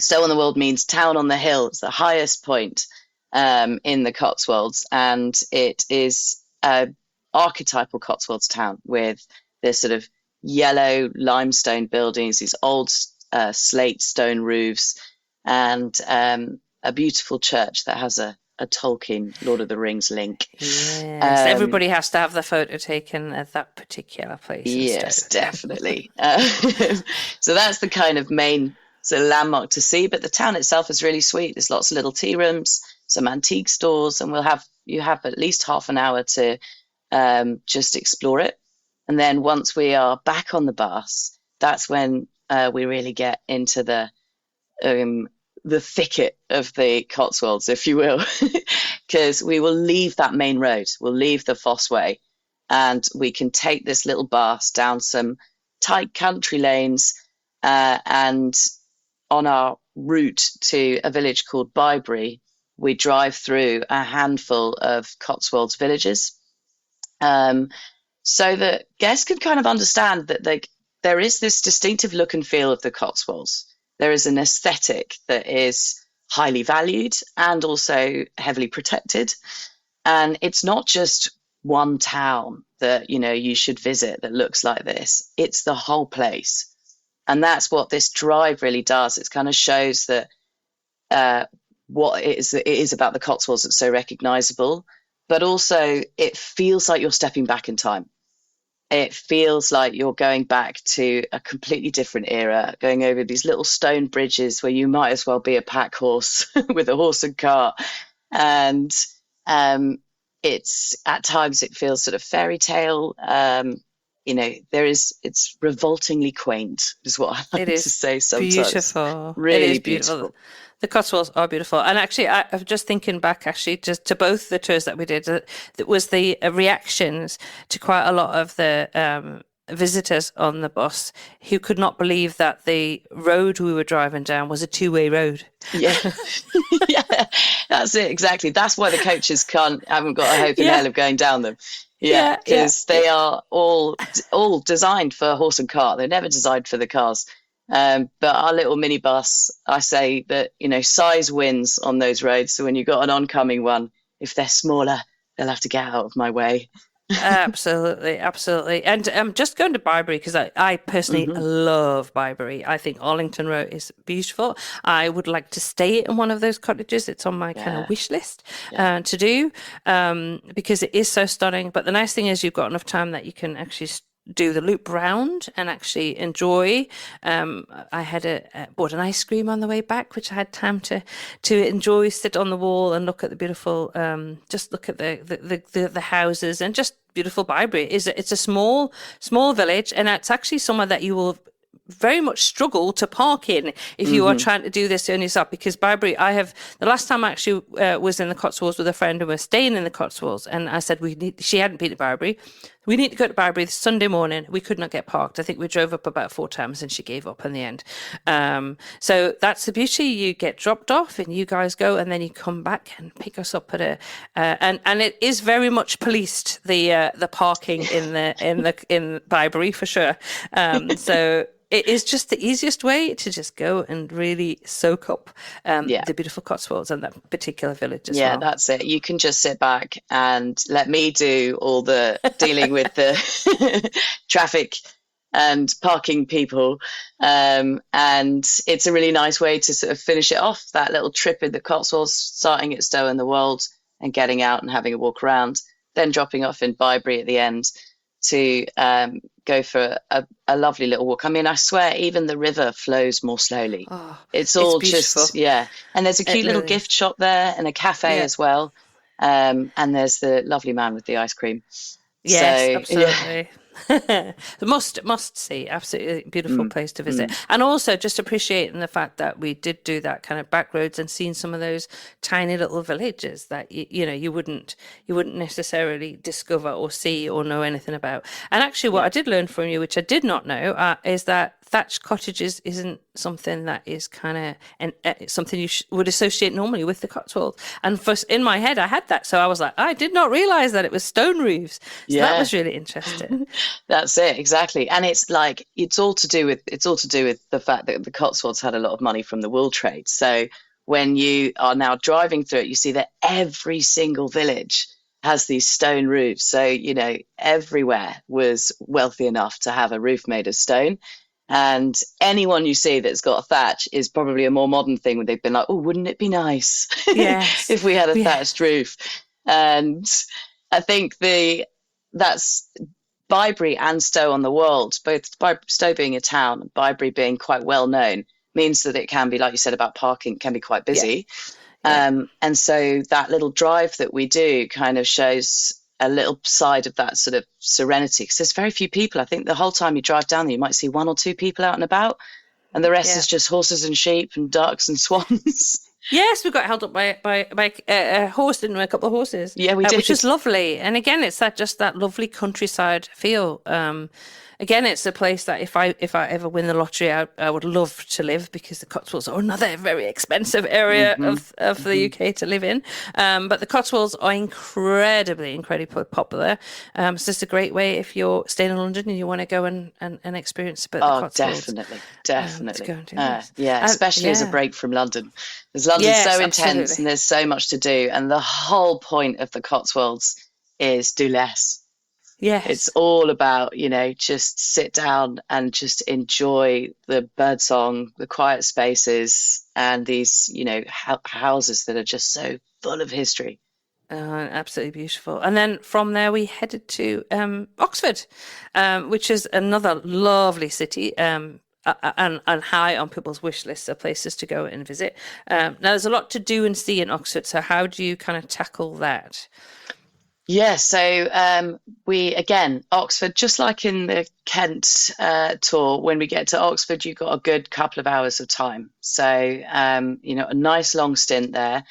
Stow-on-the-Wold means town on the hill. It's the highest point in the Cotswolds, and it is an archetypal Cotswolds town with this sort of yellow limestone buildings, these old slate stone roofs, and a beautiful church that has a Tolkien Lord of the Rings link. Yes, everybody has to have the photo taken at that particular place. Yes, definitely. So that's the kind of main landmark to see. But the town itself is really sweet. There's lots of little tea rooms, some antique stores, and you have at least half an hour to just explore it. And then once we are back on the bus, that's when we really get into the thicket of the Cotswolds, if you will, because we will leave that main road. We'll leave the Fosse Way, and we can take this little bus down some tight country lanes, and on our route to a village called Bybury, we drive through a handful of Cotswolds villages, so that guests can kind of understand that there is this distinctive look and feel of the Cotswolds. There is an aesthetic that is highly valued and also heavily protected. And it's not just one town that, you should visit that looks like this. It's the whole place. And that's what this drive really does. It kind of shows that what it is about the Cotswolds that's so recognizable, but also it feels like you're stepping back in time. It feels like you're going back to a completely different era, going over these little stone bridges where you might as well be a pack horse with a horse and cart. And it's at times it feels sort of fairy tale. It's revoltingly quaint, is what I like to say sometimes. Beautiful. Really it is beautiful. The Cotswolds are beautiful. And actually, I'm just thinking back just to both the tours that we did, that was the reactions to quite a lot of the visitors on the bus who could not believe that the road we were driving down was a two-way road. Yeah. Yeah, that's it, exactly. That's why the coaches haven't got a hope in hell of going down them. Yeah, because they are all designed for horse and cart. They're never designed for the cars. But our little minibus, I say that, size wins on those roads. So when you've got an oncoming one, if they're smaller, they'll have to get out of my way. Absolutely. And just going to Bybury, because I personally love Bybury. I think Arlington Road is beautiful. I would like to stay in one of those cottages. It's on my kind of wish list to do, because it is so stunning. But the nice thing is you've got enough time that you can actually do the loop round and actually enjoy. I had bought an ice cream on the way back, which I had time to enjoy, sit on the wall and look at the beautiful, just look at the houses and just beautiful Bybury. It's a small village, and it's actually somewhere that you will very much struggle to park in if you are trying to do this on yourself, because Bybury, the last time I actually was in the Cotswolds with a friend who was staying in the Cotswolds, and I said she hadn't been to Bybury. We need to go to Bybury this Sunday morning. We could not get parked. I think we drove up about 4 times and she gave up in the end. So that's the beauty. You get dropped off and you guys go, and then you come back and pick us up at and it is very much policed, the parking in Bybury for sure. So it is just the easiest way to just go and really soak up the beautiful Cotswolds and that particular village as well. Yeah, that's it. You can just sit back and let me do all the dealing with the traffic and parking people. And it's a really nice way to sort of finish it off, that little trip in the Cotswolds, starting at Stow-on-the-Wold and getting out and having a walk around, then dropping off in Bybury at the end to go for a lovely little walk. I mean, I swear, even the river flows more slowly. Oh, it's all beautiful. just, And there's a cute little gift shop there and a cafe as well. And there's the lovely man with the ice cream. Yes, So yeah, absolutely. Must see, absolutely beautiful mm, place to visit, mm, and also just appreciating the fact that we did do that kind of back roads and seeing some of those tiny little villages that you wouldn't necessarily discover or see or know anything about. And actually, what yeah. I did learn from you, which I did not know, is that thatched cottages isn't something that is kind of something you would associate normally with the Cotswolds. And in my head, I had that, so I was like, I did not realize that it was stone roofs. So that Yeah, was really interesting. that's it, exactly. And it's like it's all to do with the fact that the Cotswolds had a lot of money from the wool trade. So when you are now driving through it, you see that every single village has these stone roofs. So, everywhere was wealthy enough to have a roof made of stone. And anyone you see that's got a thatch is probably a more modern thing where they've been like, oh, wouldn't it be nice Yes. if we had a Yeah. thatched roof? And I think that's Bibury and Stowe on the Wold, both Stowe being a town and Bibury being quite well known, means that it can be, like you said about parking, can be quite Yeah. busy. Yeah. And so that little drive that we do kind of shows a little side of that sort of serenity, because there's very few people. I think the whole time you drive down there, you might see one or two people out and about, and the rest Yeah. is just horses and sheep and ducks and swans. Yes, we got held up by a horse, didn't we? A couple of horses. Yeah, we did. Which was lovely. And again, it's that lovely countryside feel. Again, it's a place that if I ever win the lottery, I would love to live, because the Cotswolds are another very expensive area of the UK to live in. But the Cotswolds are incredibly popular. So it's a great way if you're staying in London and you want to go and experience a bit of the Cotswolds. Definitely. To go and do this. Yeah, especially as a Yeah. break from London. Because London's Yes, so intense absolutely. and there's so much to do. And the whole point of the Cotswolds is do less. Yes. It's all about, just sit down and just enjoy the birdsong, the quiet spaces, and these, houses that are just so full of history. Absolutely beautiful. And then from there we headed to Oxford, which is another lovely city, and high on people's wish lists of places to go and visit. Now there's a lot to do and see in Oxford, so how do you kind of tackle that? Yeah, so Oxford, just like in the Kent tour, when we get to Oxford, you've got a good couple of hours of time. So, a nice long stint there.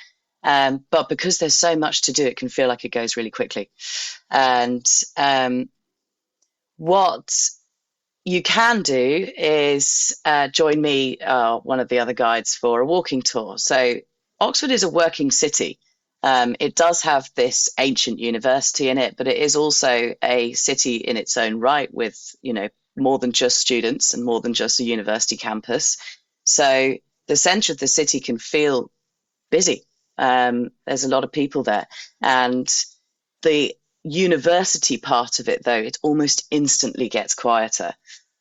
But because there's so much to do, it can feel like it goes really quickly. And what you can do is join me, one of the other guides, for a walking tour. So Oxford is a working city. It does have this ancient university in it, but it is also a city in its own right with, more than just students and more than just a university campus. So the centre of the city can feel busy. There's a lot of people there. And the university part of it, though, it almost instantly gets quieter.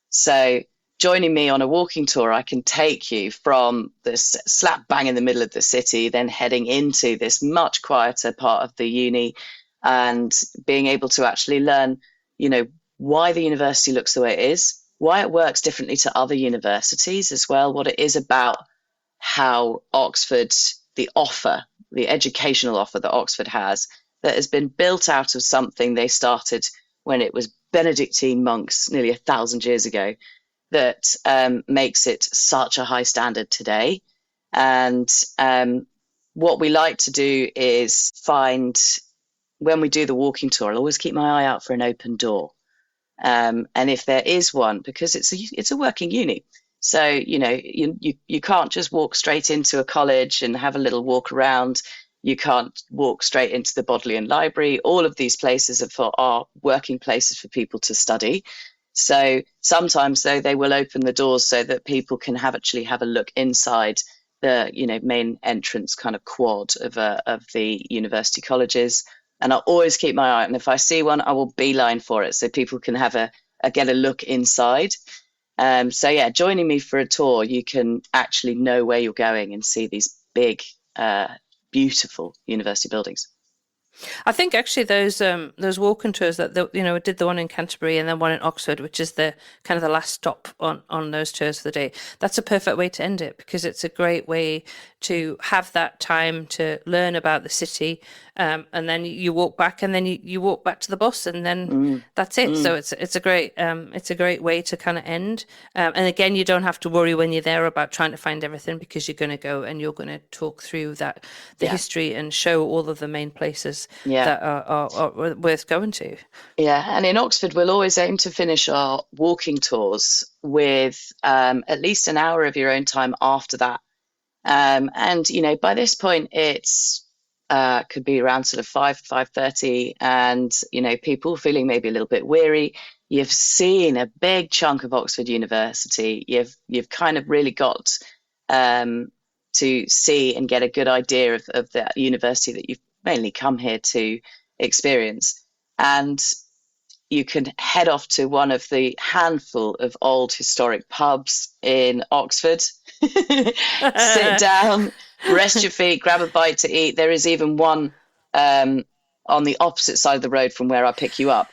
So joining me on a walking tour, I can take you from this slap bang in the middle of the city, then heading into this much quieter part of the uni, and being able to actually learn, why the university looks the way it is, why it works differently to other universities as well, what it is about how Oxford, the educational offer that Oxford has, that has been built out of something they started when it was Benedictine monks nearly 1,000 years ago, that makes it such a high standard today. And what we like to do is when we do the walking tour, I'll always keep my eye out for an open door. And if there is one, because it's a working uni, so you can't just walk straight into a college and have a little walk around. You can't walk straight into the Bodleian Library. All of these places are working places for people to study. So sometimes, though, they will open the doors so that people can actually have a look inside the main entrance kind of quad of the university colleges. And I'll always keep my eye out. And if I see one, I will beeline for it so people can get a look inside. So yeah, joining me for a tour, you can actually know where you're going and see these big, beautiful university buildings. I think actually those walking tours that did the one in Canterbury and then one in Oxford, which is the kind of the last stop on those tours for the day. That's a perfect way to end it, because it's a great way to have that time to learn about the city, and then you walk back, and then you walk back to the bus, and then that's it. So it's a great way to kind of end. And again, you don't have to worry when you're there about trying to find everything, because you're going to go and you're going to talk through the history and show all of the main places that are worth going to. Yeah, and in Oxford, we'll always aim to finish our walking tours with at least an hour of your own time after that. And, you know, by this point, it's could be around sort of 5:30, and, you know, people feeling maybe a little bit weary. You've seen a big chunk of Oxford University. You've kind of really got to see and get a good idea of the university that you've mainly come here to experience. And you can head off to one of the handful of old historic pubs in Oxford. Sit down, rest your feet, grab a bite to eat. There is even one on the opposite side of the road from where I pick you up.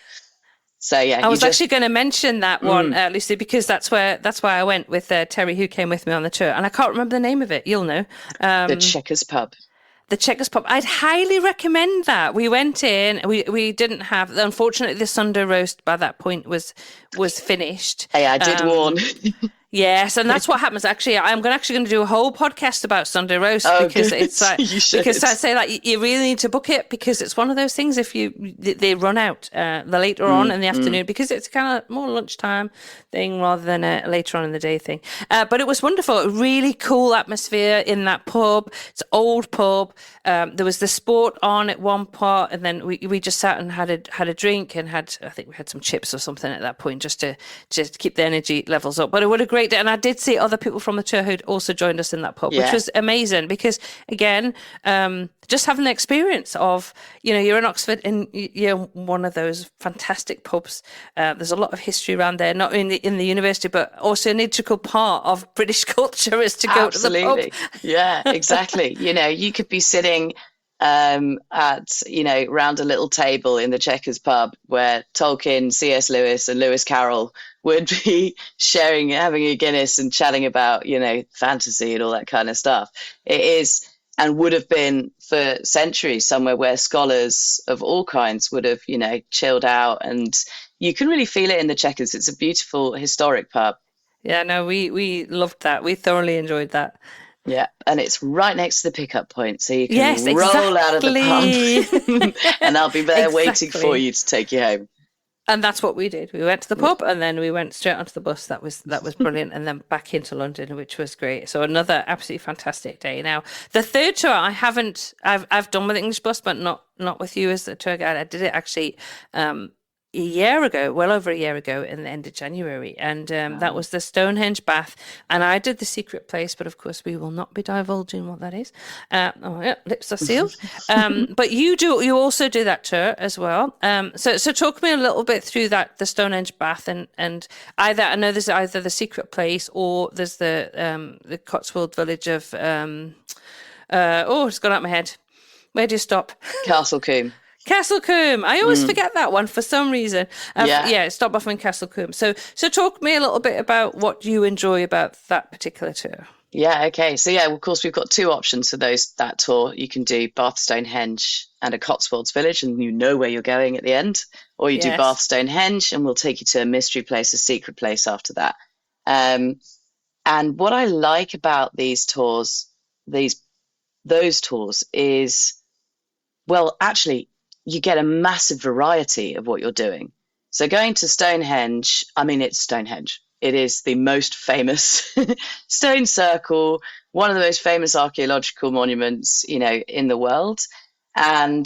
So yeah, I was actually going to mention that one, Lucy, because that's why I went with Terry, who came with me on the tour, and I can't remember the name of it. You'll know. The Chequers Pub. The Chequers Pub. I'd highly recommend that. We went in. We didn't have. Unfortunately, the Sunday roast by that point was finished. Hey, I did warn. Yes, and that's what happens. Actually, I'm going to do a whole podcast about Sunday roast, because good. It's like, because I say, like, you really need to book it, because it's one of those things. If they run out the later on in the afternoon, because it's kind of more lunchtime thing rather than a later on in the day thing. But it was wonderful. A really cool atmosphere in that pub. It's an old pub. There was the sport on at one part, and then we just sat and had a drink, and I think we had some chips or something at that point, just to keep the energy levels up. But it would have great day. And I did see other people from the tour who'd also joined us in that pub, which was amazing, because again, just having the experience of, you know, you're in Oxford and you're one of those fantastic pubs. There's a lot of history around there, not in the university, but also an integral part of British culture is to go to the pub. Yeah, exactly. You know, you could be sitting at, you know, round a little table in the Chequers Pub where Tolkien, C.S. Lewis and Lewis Carroll would be having a Guinness and chatting about, you know, fantasy and all that kind of stuff. It is, and would have been for centuries, somewhere where scholars of all kinds would have, you know, chilled out, and you can really feel it in the Chequers. It's a beautiful historic pub. Yeah, no, we loved that. We thoroughly enjoyed that. Yeah, and it's right next to the pickup point, so you can roll out of the pub and I'll be there waiting for you to take you home. And that's what we did. We went to the pub, and then we went straight onto the bus. That was brilliant, and then back into London, which was great. So another absolutely fantastic day. Now, the third tour I've done with English Bus, but not with you as the tour guide. I did it actually a year ago, well over a year ago, in the end of January, and that was the Stonehenge Bath, and I did the secret place, but of course we will not be divulging what that is. Lips are sealed. But you also do that tour as well. So talk me a little bit through that, the Stonehenge Bath, and I know there's either the secret place or there's the Cotswold village of it's gone out of my head. Where do you stop? Castle Combe. Castle Combe. I always forget that one for some reason. Stop off in Castle Combe. So talk me a little bit about what you enjoy about that particular tour. Yeah, okay. So of course we've got two options for that tour. You can do Bath, Stonehenge and a Cotswolds village, and you know where you're going at the end. Or you do Bath, Stonehenge, and we'll take you to a mystery place, a secret place after that. And what I like about these tours, those tours is, well, actually, you get a massive variety of what you're doing. So going to Stonehenge, I mean, it's Stonehenge. It is the most famous stone circle, one of the most famous archaeological monuments, you know, in the world. And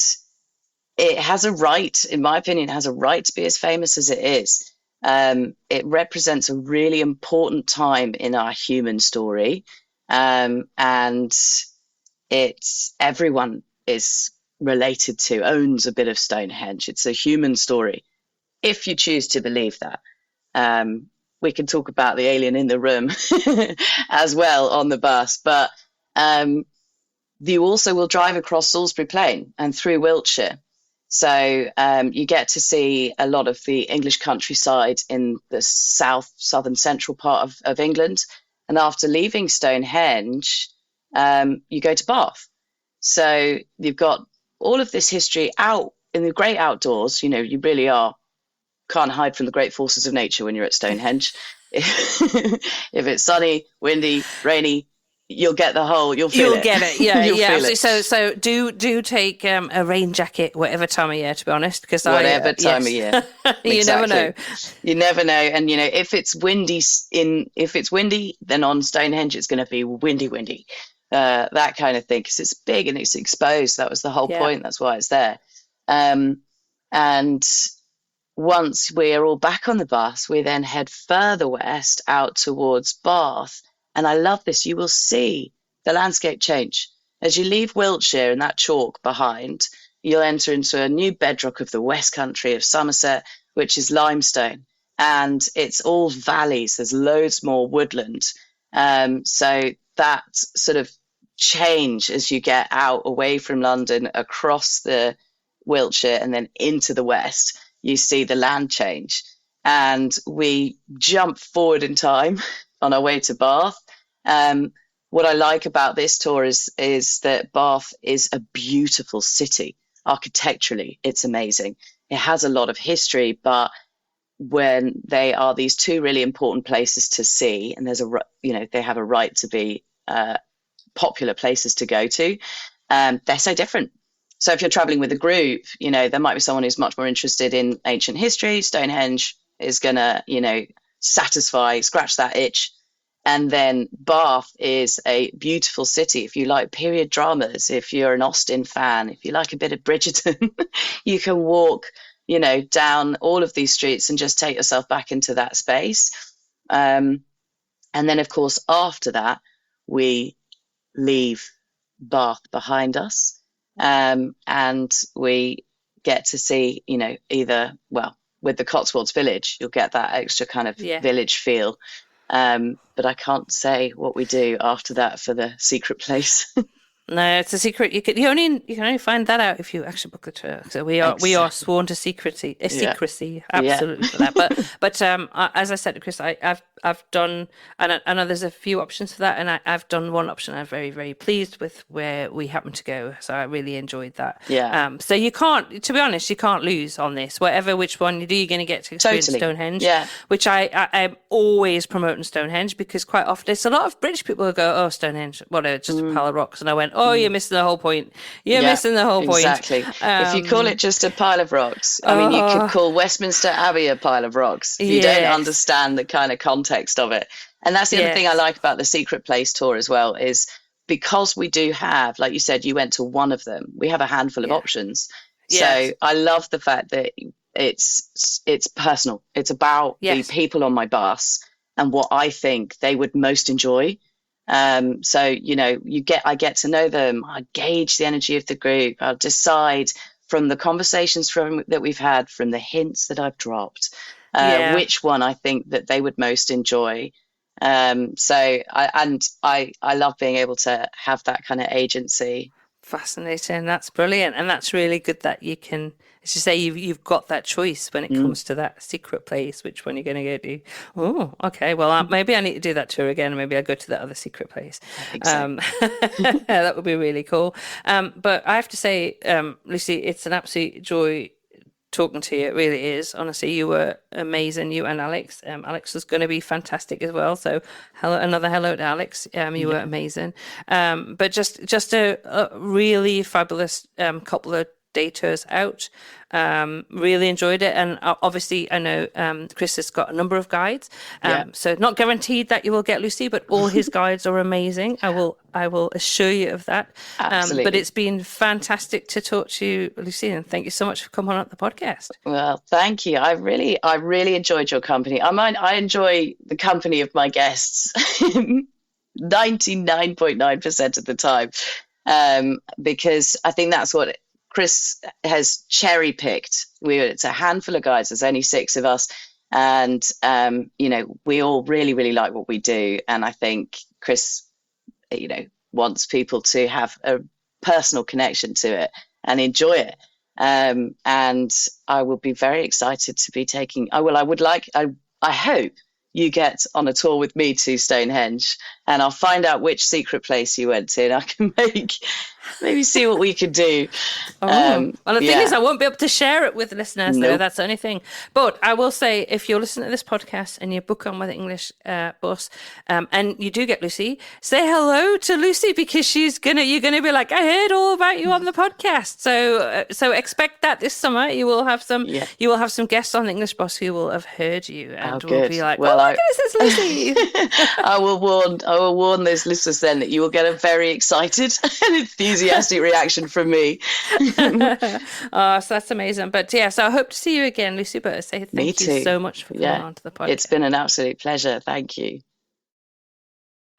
it has a right, in my opinion, to be as famous as it is. It represents a really important time in our human story. And everyone is related to, owns a bit of Stonehenge. It's a human story, if you choose to believe that. We can talk about the alien in the room as well on the bus, but you also will drive across Salisbury Plain and through Wiltshire. So you get to see a lot of the English countryside in the southern central part of England. And after leaving Stonehenge, you go to Bath. So you've got all of this history out in the great outdoors. You know, you really can't hide from the great forces of nature when you're at Stonehenge. If it's sunny, windy, rainy, you'll get you'll feel You'll it. get it. Yeah, You'll yeah. feel it. So do take a rain jacket, whatever time of year, to be honest, because Whatever time of year. You never know. You never know. And, you know, if it's windy, then on Stonehenge, it's going to be windy, that kind of thing, because it's big and it's exposed. That was the whole point. That's why it's there. And once we're all back on the bus, we then head further west out towards Bath. And I love this. You will see the landscape change. As you leave Wiltshire and that chalk behind, you'll enter into a new bedrock of the West Country of Somerset, which is limestone. And it's all valleys. There's loads more woodland. So that sort of change as you get out away from London, across the Wiltshire and then into the west, you see the land change. And we jump forward in time on our way to Bath. What I like about this tour is that Bath is a beautiful city. Architecturally, it's amazing. It has a lot of history, but when they are these two really important places to see, and they have a right to be popular places to go to, they're so different. So if you're traveling with a group, you know, there might be someone who's much more interested in ancient history. Stonehenge is going to, you know, scratch that itch. And then Bath is a beautiful city. If you like period dramas, if you're an Austen fan, if you like a bit of Bridgerton, you can walk, you know, down all of these streets and just take yourself back into that space. And then, of course, after that, we leave Bath behind us. And we get to see, you know, with the Cotswolds village, you'll get that extra kind of village feel. But I can't say what we do after that for the secret place. No, it's a secret. You can only find that out if you actually book the tour. So we are sworn to secrecy, absolutely for that. But as I said to Chris, I've done, and I know there's a few options for that, and I've done one option. I'm very, very pleased with where we happen to go. So I really enjoyed that. Yeah. So you can't, to be honest, you can't lose on this. Which one you do, you're going to get to experience Stonehenge. Yeah. Which I'm always promoting Stonehenge, because quite often it's a lot of British people who go, oh, Stonehenge, it's just a pile of rocks, and I went, oh, you're missing the whole point. You're missing the whole point. Exactly. If you call it just a pile of rocks, I mean, you could call Westminster Abbey a pile of rocks. You don't understand the kind of context of it. And that's the other thing I like about the Secret Place tour as well, is because we do have, like you said, you went to one of them. We have a handful of options. So I love the fact that it's personal. It's about the people on my bus and what I think they would most enjoy. So, you know, I get to know them. I gauge the energy of the group. I'll decide from the conversations that we've had, from the hints that I've dropped, which one I think that they would most enjoy. So I love being able to have that kind of agency. Fascinating. That's brilliant. And that's really good that you can, as you say, you've got that choice when it comes to that secret place, which one you're going to go to. Oh, okay. Well, maybe I need to do that tour again. Maybe I'll go to that other secret place. I think so. That would be really cool. But I have to say, Lucy, it's an absolute joy talking to you. It really is. Honestly, you were amazing. You and Alex. Alex was going to be fantastic as well. So another hello to Alex. You were amazing. But just a really fabulous couple of day tours out. Really enjoyed it, and obviously I know Chris has got a number of guides, so not guaranteed that you will get Lucy, but all his guides are amazing. I will assure you of that. Absolutely. But it's been fantastic to talk to you, Lucy, and thank you so much for coming on the podcast. Well, thank you. I really enjoyed your company. I enjoy the company of my guests 99.9% of the time, because I think that's what Chris has cherry picked. It's a handful of guys. There's only 6 of us, and you know, we all really, really like what we do. And I think Chris, you know, wants people to have a personal connection to it and enjoy it. And I will be very excited to be taking. I hope you get on a tour with me to Stonehenge, and I'll find out which secret place you went to, and I can maybe see what we could do. Well, the thing is, I won't be able to share it with listeners, though. Nope. That's the only thing. But I will say, if you're listening to this podcast and you book on with the English bus, and you do get Lucy, say hello to Lucy, because you're gonna be like, I heard all about you on the podcast. So expect that this summer you will have some guests on the English bus who will have heard you, and will be like, well, oh my goodness, it's Lucy. I will warn those listeners then that you will get a very excited and enthusiastic reaction from me. So that's amazing. But so I hope to see you again, Lucy. But say thank you so much for coming on to the podcast. It's been an absolute pleasure. Thank you.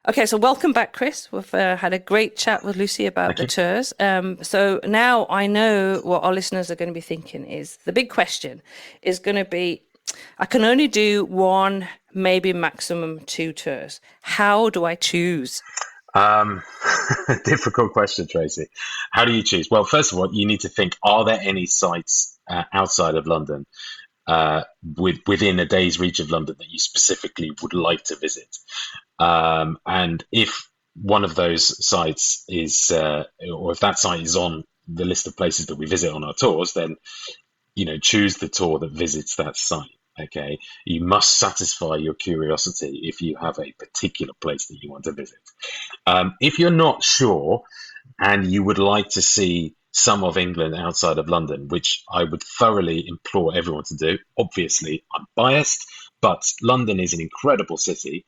Okay, so welcome back, Chris. We've had a great chat with Lucy about the tours. So now I know what our listeners are going to be thinking is the big question is going to be, I can only do one, maybe maximum 2 tours. How do I choose? Difficult question, Tracy. How do you choose? Well, first of all, you need to think, are there any sites outside of London within a day's reach of London that you specifically would like to visit? And if one of those sites is, or if that site is on the list of places that we visit on our tours, then, choose the tour that visits that site. Okay, you must satisfy your curiosity if you have a particular place that you want to visit. If you're not sure and you would like to see some of England outside of London, which I would thoroughly implore everyone to do. Obviously, I'm biased, but London is an incredible city,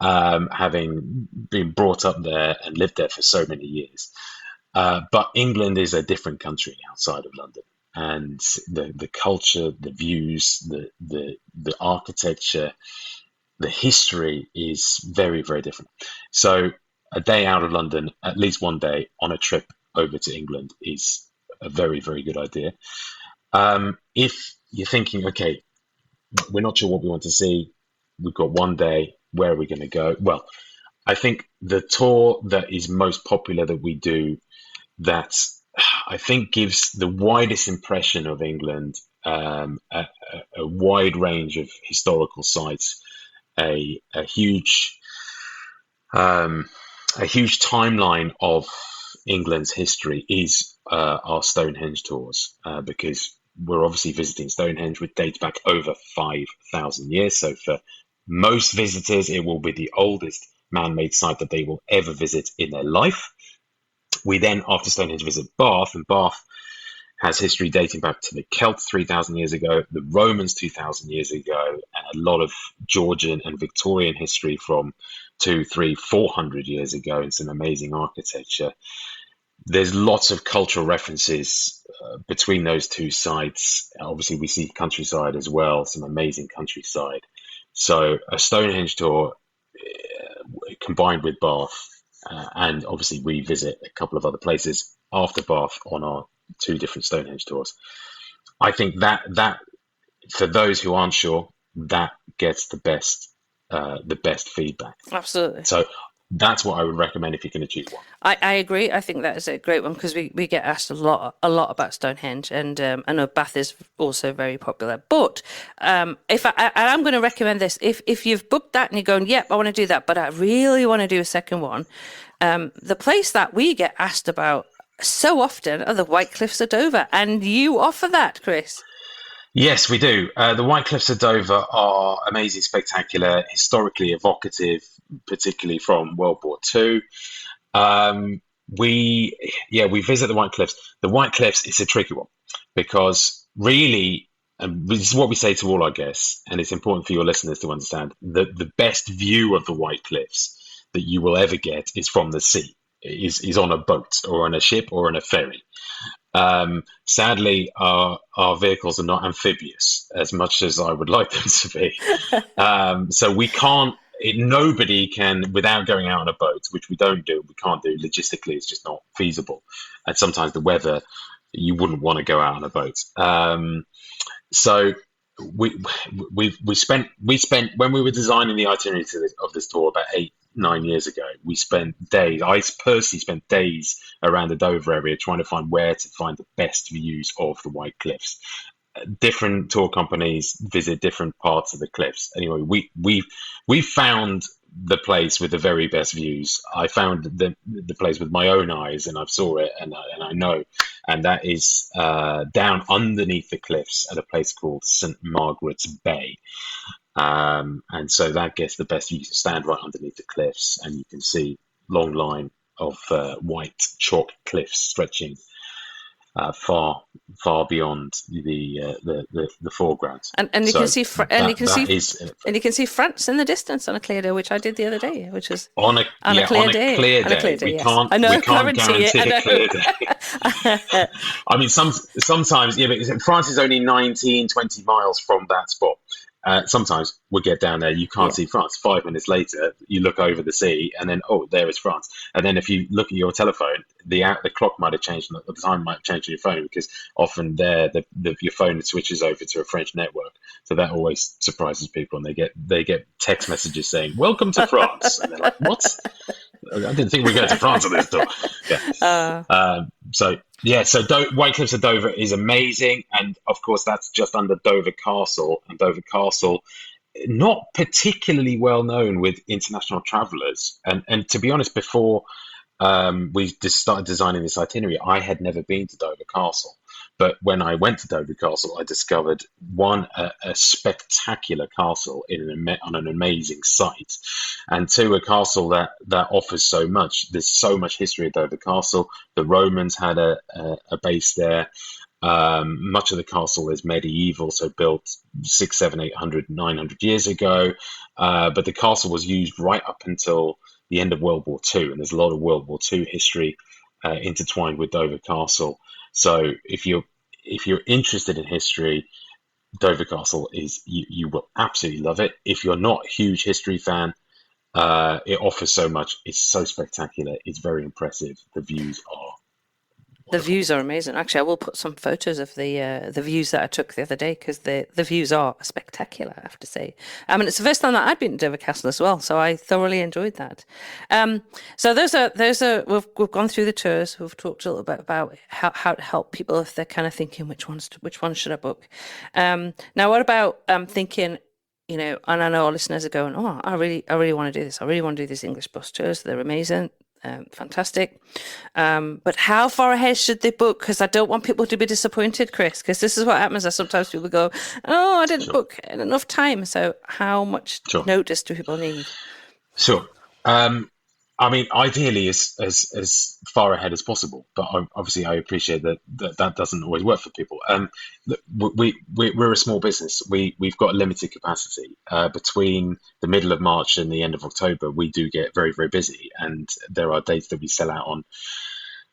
having been brought up there and lived there for so many years. But England is a different country outside of London. And the culture, the views, the architecture, the history is very, very different. So a day out of London, at least one day on a trip over to England, is a very, very good idea. If you're thinking, okay, we're not sure what we want to see, we've got one day, where are we going to go? Well, I think the tour that is most popular that we do, that I think gives the widest impression of England, a wide range of historical sites, a huge timeline of England's history, is our Stonehenge tours, because we're obviously visiting Stonehenge, which dates back over 5,000 years. So for most visitors, it will be the oldest man-made site that they will ever visit in their life. We then, after Stonehenge, visit Bath, and Bath has history dating back to the Celts 3,000 years ago, the Romans 2,000 years ago, and a lot of Georgian and Victorian history from 200, 300, 400 years ago, and some amazing architecture. There's lots of cultural references between those two sites. Obviously, we see countryside as well, some amazing countryside. So a Stonehenge tour combined with Bath, and obviously we visit a couple of other places after Bath on our 2 different Stonehenge tours. I think that for those who aren't sure, that gets the best feedback. Absolutely. So that's what I would recommend if you're going to choose one. I agree. I think that is a great one, because we get asked a lot about Stonehenge, and I know Bath is also very popular. But if I'm going to recommend this, if you've booked that and you're going, yep, I want to do that, but I really want to do a second one, the place that we get asked about so often are the White Cliffs of Dover, and you offer that, Chris. Yes, we do. The White Cliffs of Dover are amazing, spectacular, historically evocative, particularly from World War II. We visit the White Cliffs. The White Cliffs is a tricky one, because really, and this is what we say to all our guests, and it's important for your listeners to understand, the best view of the White Cliffs that you will ever get is from the sea, is on a boat or on a ship or on a ferry. Sadly, our vehicles are not amphibious as much as I would like them to be. So we can't, nobody can, without going out on a boat, which we can't do logistically, it's just not feasible. And sometimes the weather, you wouldn't want to go out on a boat. So we spent when we were designing the itinerary of this tour about 8-9 years ago, we spent days. I personally spent days around the Dover area trying to find where to find the best views of the White Cliffs. different tour companies visit different parts of the cliffs. Anyway, we found the place with the very best views. I found the place with my own eyes, and I saw it, and I know, and that is down underneath the cliffs at a place called St Margaret's Bay. And so that gets the best view. You can stand right underneath the cliffs, and you can see long line of white chalk cliffs stretching far beyond the foreground. And you So can see and you can see France in the distance on a clear day, which I did the other day, which is on a clear day. We yes. can't I know, we can't guarantee it, a clear day. I mean, sometimes, but France is only 19, 20 miles from that spot. Sometimes we get down there, you can't see France. 5 minutes later, you look over the sea, and then there is France. And then if you look at your telephone, the clock might have changed, the time might have changed on your phone, because often your phone switches over to a French network. So that always surprises people, and they get text messages saying "Welcome to France," and they're like, "What? I didn't think we were going to France on this tour." So White Cliffs of Dover is amazing, and of course that's just under Dover Castle, and Dover Castle, not particularly well known with international travellers. And to be honest, before we just started designing this itinerary, I had never been to Dover Castle. But when I went to Dover Castle, I discovered a spectacular castle on an amazing site, and two, a castle that offers so much. There's so much history at Dover Castle. The Romans had a base there. Much of the castle is medieval, so built 600, 700, 800, 900 years ago. But the castle was used right up until the end of World War II, and there's a lot of World War II history intertwined with Dover Castle. So if you're interested in history, Dover Castle you will absolutely love it. If you're not a huge history fan, it offers so much. It's so spectacular. It's very impressive. The views are amazing. Actually, I will put some photos of the views that I took the other day, because the views are spectacular, I have to say. I mean, it's the first time that I'd been to Dover Castle as well, so I thoroughly enjoyed that. So those are we've gone through the tours. We've talked a little bit about how to help people if they're kind of thinking which ones should I book. Now, what about thinking? And I know our listeners are going, "Oh, I really want to do this. I really want to do these English bus tours. They're amazing." Fantastic. But how far ahead should they book? Because I don't want people to be disappointed, Chris, because this is what happens. Sometimes people go, "Oh, I didn't book in enough time." So how much notice do people need? Sure. I mean, ideally as far ahead as possible, but obviously I appreciate that doesn't always work for people. We're a small business. We've got a limited capacity. Between the middle of March and the end of October, we do get very, very busy, and there are dates that we sell out on,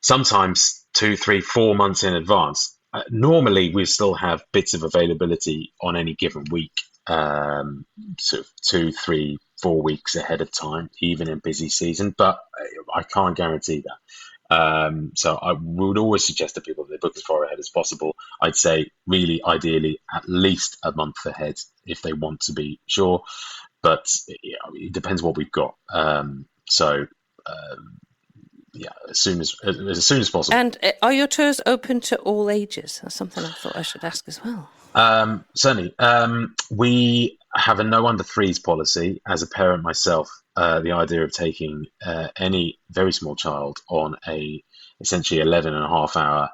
sometimes 2, 3, 4 months in advance. Normally, we still have bits of availability on any given week, sort of 2, 3, 4 weeks ahead of time, even in busy season, but I can't guarantee that. So I would always suggest to people that they book as far ahead as possible. I'd say really ideally at least a month ahead if they want to be sure, but it depends what we've got. As soon as possible. And are your tours open to all ages? That's something I thought I should ask as well. Certainly. We have a no under threes policy. As a parent myself, the idea of taking any very small child on essentially 11 and a half hour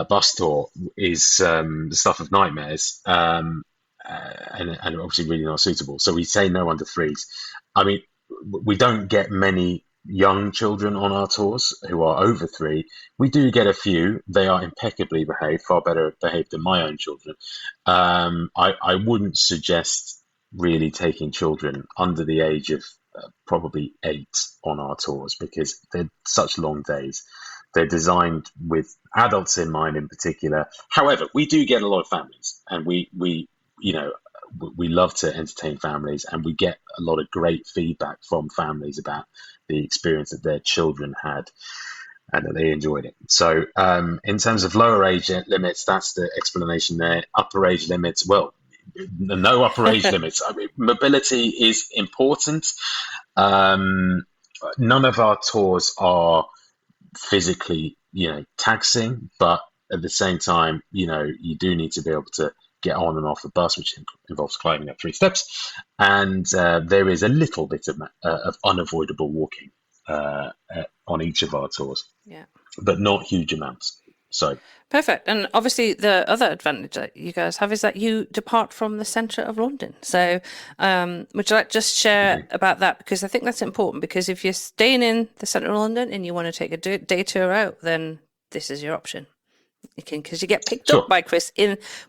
bus tour is the stuff of nightmares, and obviously really not suitable. So we say no under threes. I mean, we don't get many young children on our tours who are over 3. We do get a few. They are impeccably behaved, far better behaved than my own children. I wouldn't suggest really taking children under the age of probably 8 on our tours, because they're such long days. They're designed with adults in mind in particular. However, we do get a lot of families, and we love to entertain families, and we get a lot of great feedback from families about the experience that their children had and that they enjoyed it. So in terms of lower age limits, that's the explanation there. Upper age limits, well, no upper age limits. I mean, mobility is important. None of our tours are physically taxing, but at the same time, you do need to be able to get on and off the bus, which involves climbing up 3 steps. And there is a little bit of unavoidable walking on each of our tours, but not huge amounts. So perfect. And obviously the other advantage that you guys have is that you depart from the centre of London. So would you like to just share about that? Because I think that's important, because if you're staying in the centre of London and you want to take a day tour out, then this is your option. You can, because you get picked up by Chris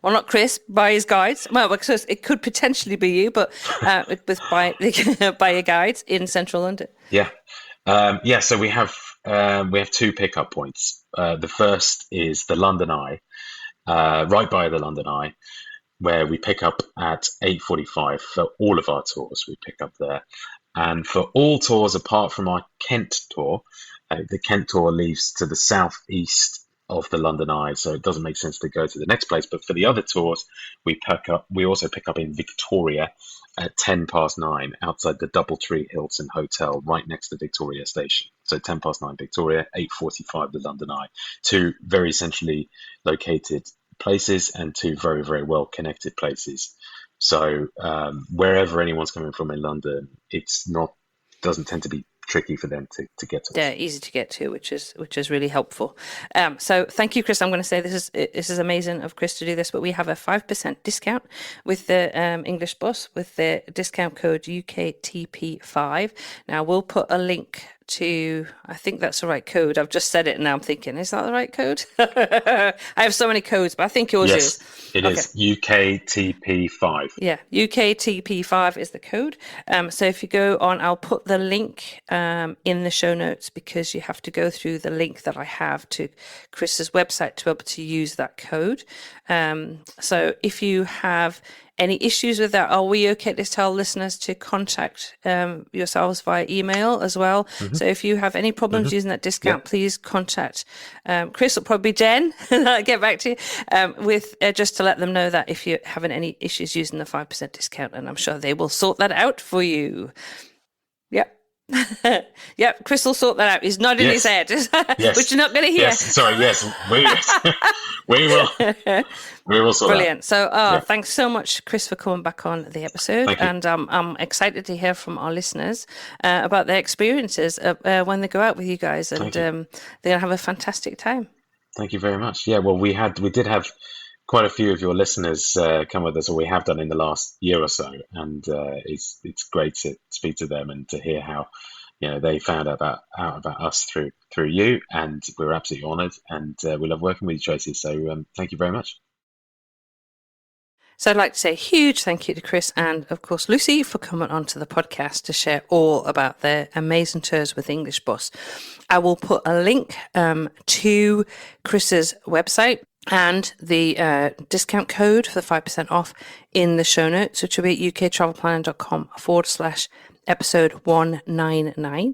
not Chris, by his guides. Well, because it could potentially be you, but by your guides in central London. Yeah. So we have 2 pickup points. The first is the London Eye, right by the London Eye, where we pick up at 8:45 for all of our tours. We pick up there, and for all tours apart from our Kent tour, the Kent tour leaves to the southeast of the London Eye, so it doesn't make sense to go to the next place. But for the other tours, we also pick up in Victoria at 9:10 outside the DoubleTree Hilton Hotel, right next to Victoria Station. So 9:10 Victoria, 8:45 the London Eye. 2 very centrally located places and 2 very, very well connected places. So wherever anyone's coming from in London, doesn't tend to be tricky for them to get to. Yeah, easy to get to, which is really helpful. So thank you, Chris. I'm going to say this is amazing of Chris to do this, but we have a 5% discount with the English bus with the discount code UKTP5. Now we'll put a link to, I think that's the right code. I've just said it and now I'm thinking, is that the right code? I have so many codes, but I think yours is. It is UKTP5. Yeah, UKTP5 is the code. So if you go on, I'll put the link in the show notes, because you have to go through the link that I have to Chris's website to be able to use that code. So if you have any issues with that, are we okay to tell listeners to contact yourselves via email as well? Mm-hmm. So if you have any problems using that discount, please contact Chris or probably Jen. I'll get back to you with just to let them know that if you're having any issues using the 5% discount, and I'm sure they will sort that out for you. Yep. Yep, Chris will sort that out. He's nodding his head, which you're not going to hear. Yes, sorry, yes, we will. We will sort that out. Brilliant. So, thanks so much, Chris, for coming back on the episode. And I'm excited to hear from our listeners about their experiences when they go out with you guys, and they're going to have a fantastic time. Thank you very much. Yeah, well, we did have quite a few of your listeners come with us, or we have done in the last year or so, and it's great to speak to them and to hear how they found out about us through you, and we're absolutely honoured, and we love working with you, Tracy. So thank you very much. So I'd like to say a huge thank you to Chris and, of course, Lucy for coming onto the podcast to share all about their amazing tours with English Bus. I will put a link to Chris's website and the discount code for the 5% off in the show notes, which will be at uktravelplanning.com/episode 199.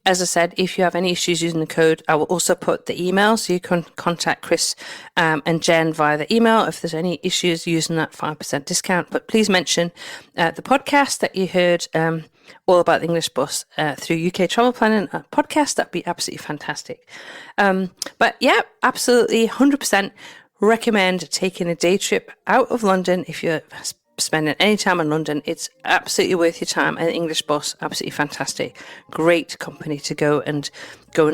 As I said, if you have any issues using the code, I will also put the email, so you can contact Chris and Jen via the email if there's any issues using that 5% discount. But please mention the podcast that you heard all about the English Bus through UK Travel Planning podcast. That'd be absolutely fantastic. But yeah, absolutely 100% recommend taking a day trip out of London. If you're spending any time in London, it's absolutely worth your time. And English Bus, absolutely fantastic. Great company to go and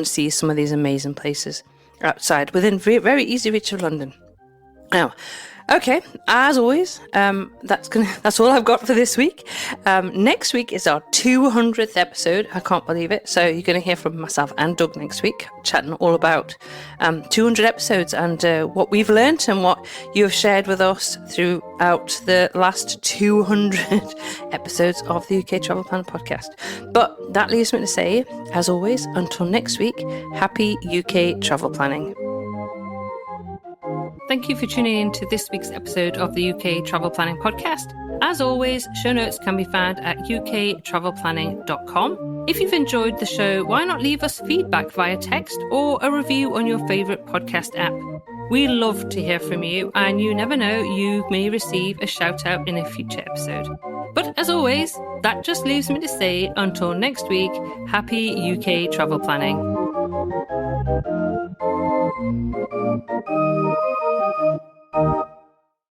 see some of these amazing places outside within very easy reach of London. Now, okay, as always, that's all I've got for this week. Next week is our 200th episode. I can't believe it. So you're going to hear from myself and Doug next week, chatting all about 200 episodes and what we've learned and what you have shared with us throughout the last 200 episodes of the UK Travel Planning podcast. But that leaves me to say, as always, until next week, happy UK travel planning. Thank you for tuning in to this week's episode of the UK Travel Planning Podcast. As always, show notes can be found at uktravelplanning.com. If you've enjoyed the show, why not leave us feedback via text or a review on your favourite podcast app? We love to hear from you, and you never know, you may receive a shout out in a future episode. But as always, that just leaves me to say, until next week, happy UK travel planning.